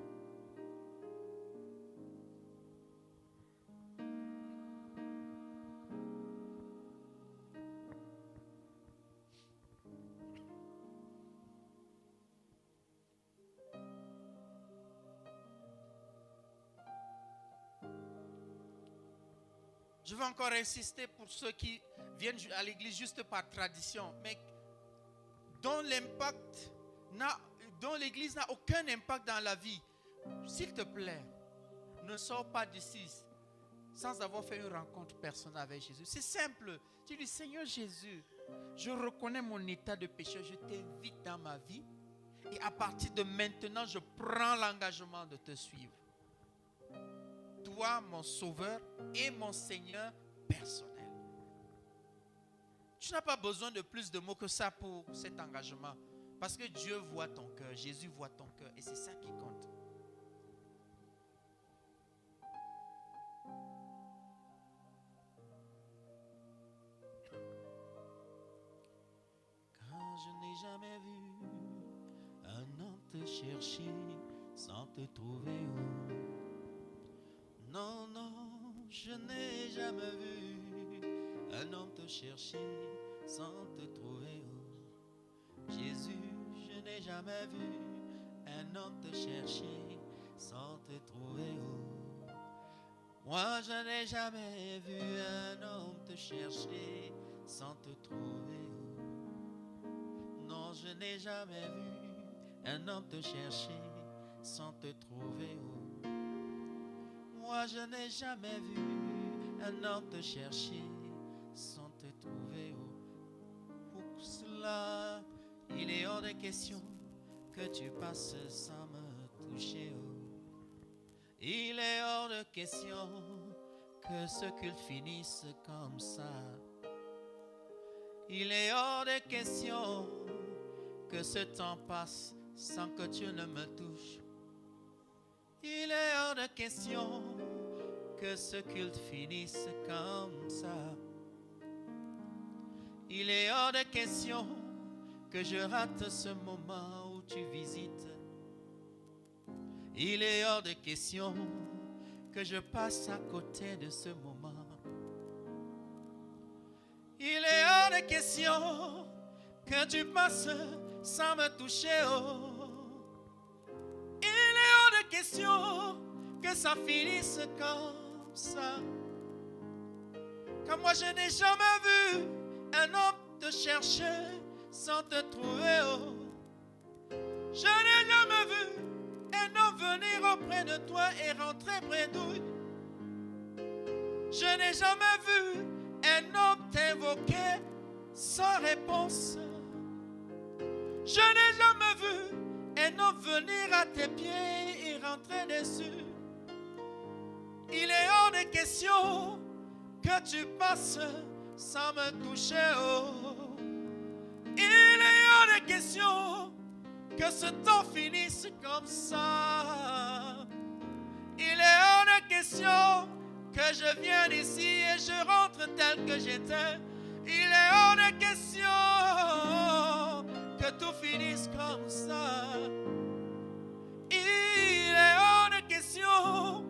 Je veux encore insister pour ceux qui viennent à l'église juste par tradition, mais dont l'église n'a aucun impact dans la vie. S'il te plaît, ne sors pas d'ici sans avoir fait une rencontre personnelle avec Jésus. C'est simple. Tu dis, Seigneur Jésus, je reconnais mon état de péché, je t'invite dans ma vie et à partir de maintenant, je prends l'engagement de te suivre. Toi, mon sauveur et mon Seigneur personnel. Tu n'as pas besoin de plus de mots que ça pour cet engagement. Parce que Dieu voit ton cœur, Jésus voit ton cœur et c'est ça qui compte. Quand je n'ai jamais vu un homme te chercher sans te trouver où. Non, non, je n'ai jamais vu un homme te chercher sans te trouver. Oh, Jésus, je n'ai jamais vu un homme te chercher sans te trouver. Oh. Moi, je n'ai jamais vu un homme te chercher sans te trouver. Oh. Non, je n'ai jamais vu un homme te chercher sans te trouver. Oh. Moi, je n'ai jamais vu un homme te chercher sans te trouver. Oh. Pour cela, il est hors de question que tu passes sans me toucher. Oh. Il est hors de question que ce culte finisse comme ça. Il est hors de question que ce temps passe sans que tu ne me touches. Il est hors de question que ce culte finisse comme ça. Il est hors de question que je rate ce moment où tu visites. Il est hors de question que je passe à côté de ce moment. Il est hors de question que tu passes sans me toucher. Oh. Il est hors de question que ça finisse comme ça. Comme moi je n'ai jamais vu un homme te chercher sans te trouver. Oh. Je n'ai jamais vu un homme venir auprès de toi et rentrer près d'eux. Je n'ai jamais vu un homme t'invoquer sans réponse. Je n'ai jamais vu un homme venir à tes pieds et rentrer dessus. Il est hors de question que tu passes sans me toucher. Oh. Il est hors de question que ce temps finisse comme ça. Il est hors de question que je vienne ici et je rentre tel que j'étais. Il est hors de question que tout finisse comme ça. Il est hors de question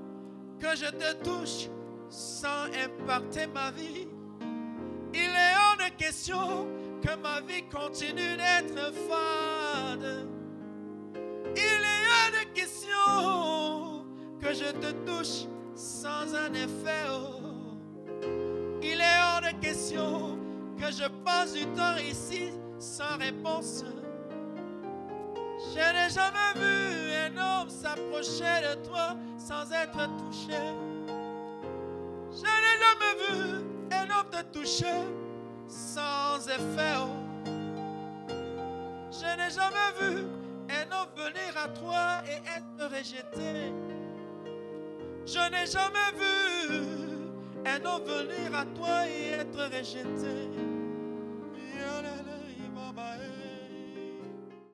que je te touche sans impacter ma vie. Il est hors de question que ma vie continue d'être fade. Il est hors de question que je te touche sans un effet. Oh. Il est hors de question que je passe du temps ici sans réponse. Je n'ai jamais vu un homme s'approcher de toi sans être touché. Je n'ai jamais vu un homme te toucher sans effet. Oh. Je n'ai jamais vu un homme venir à toi et être rejeté. Je n'ai jamais vu un homme venir à toi et être rejeté.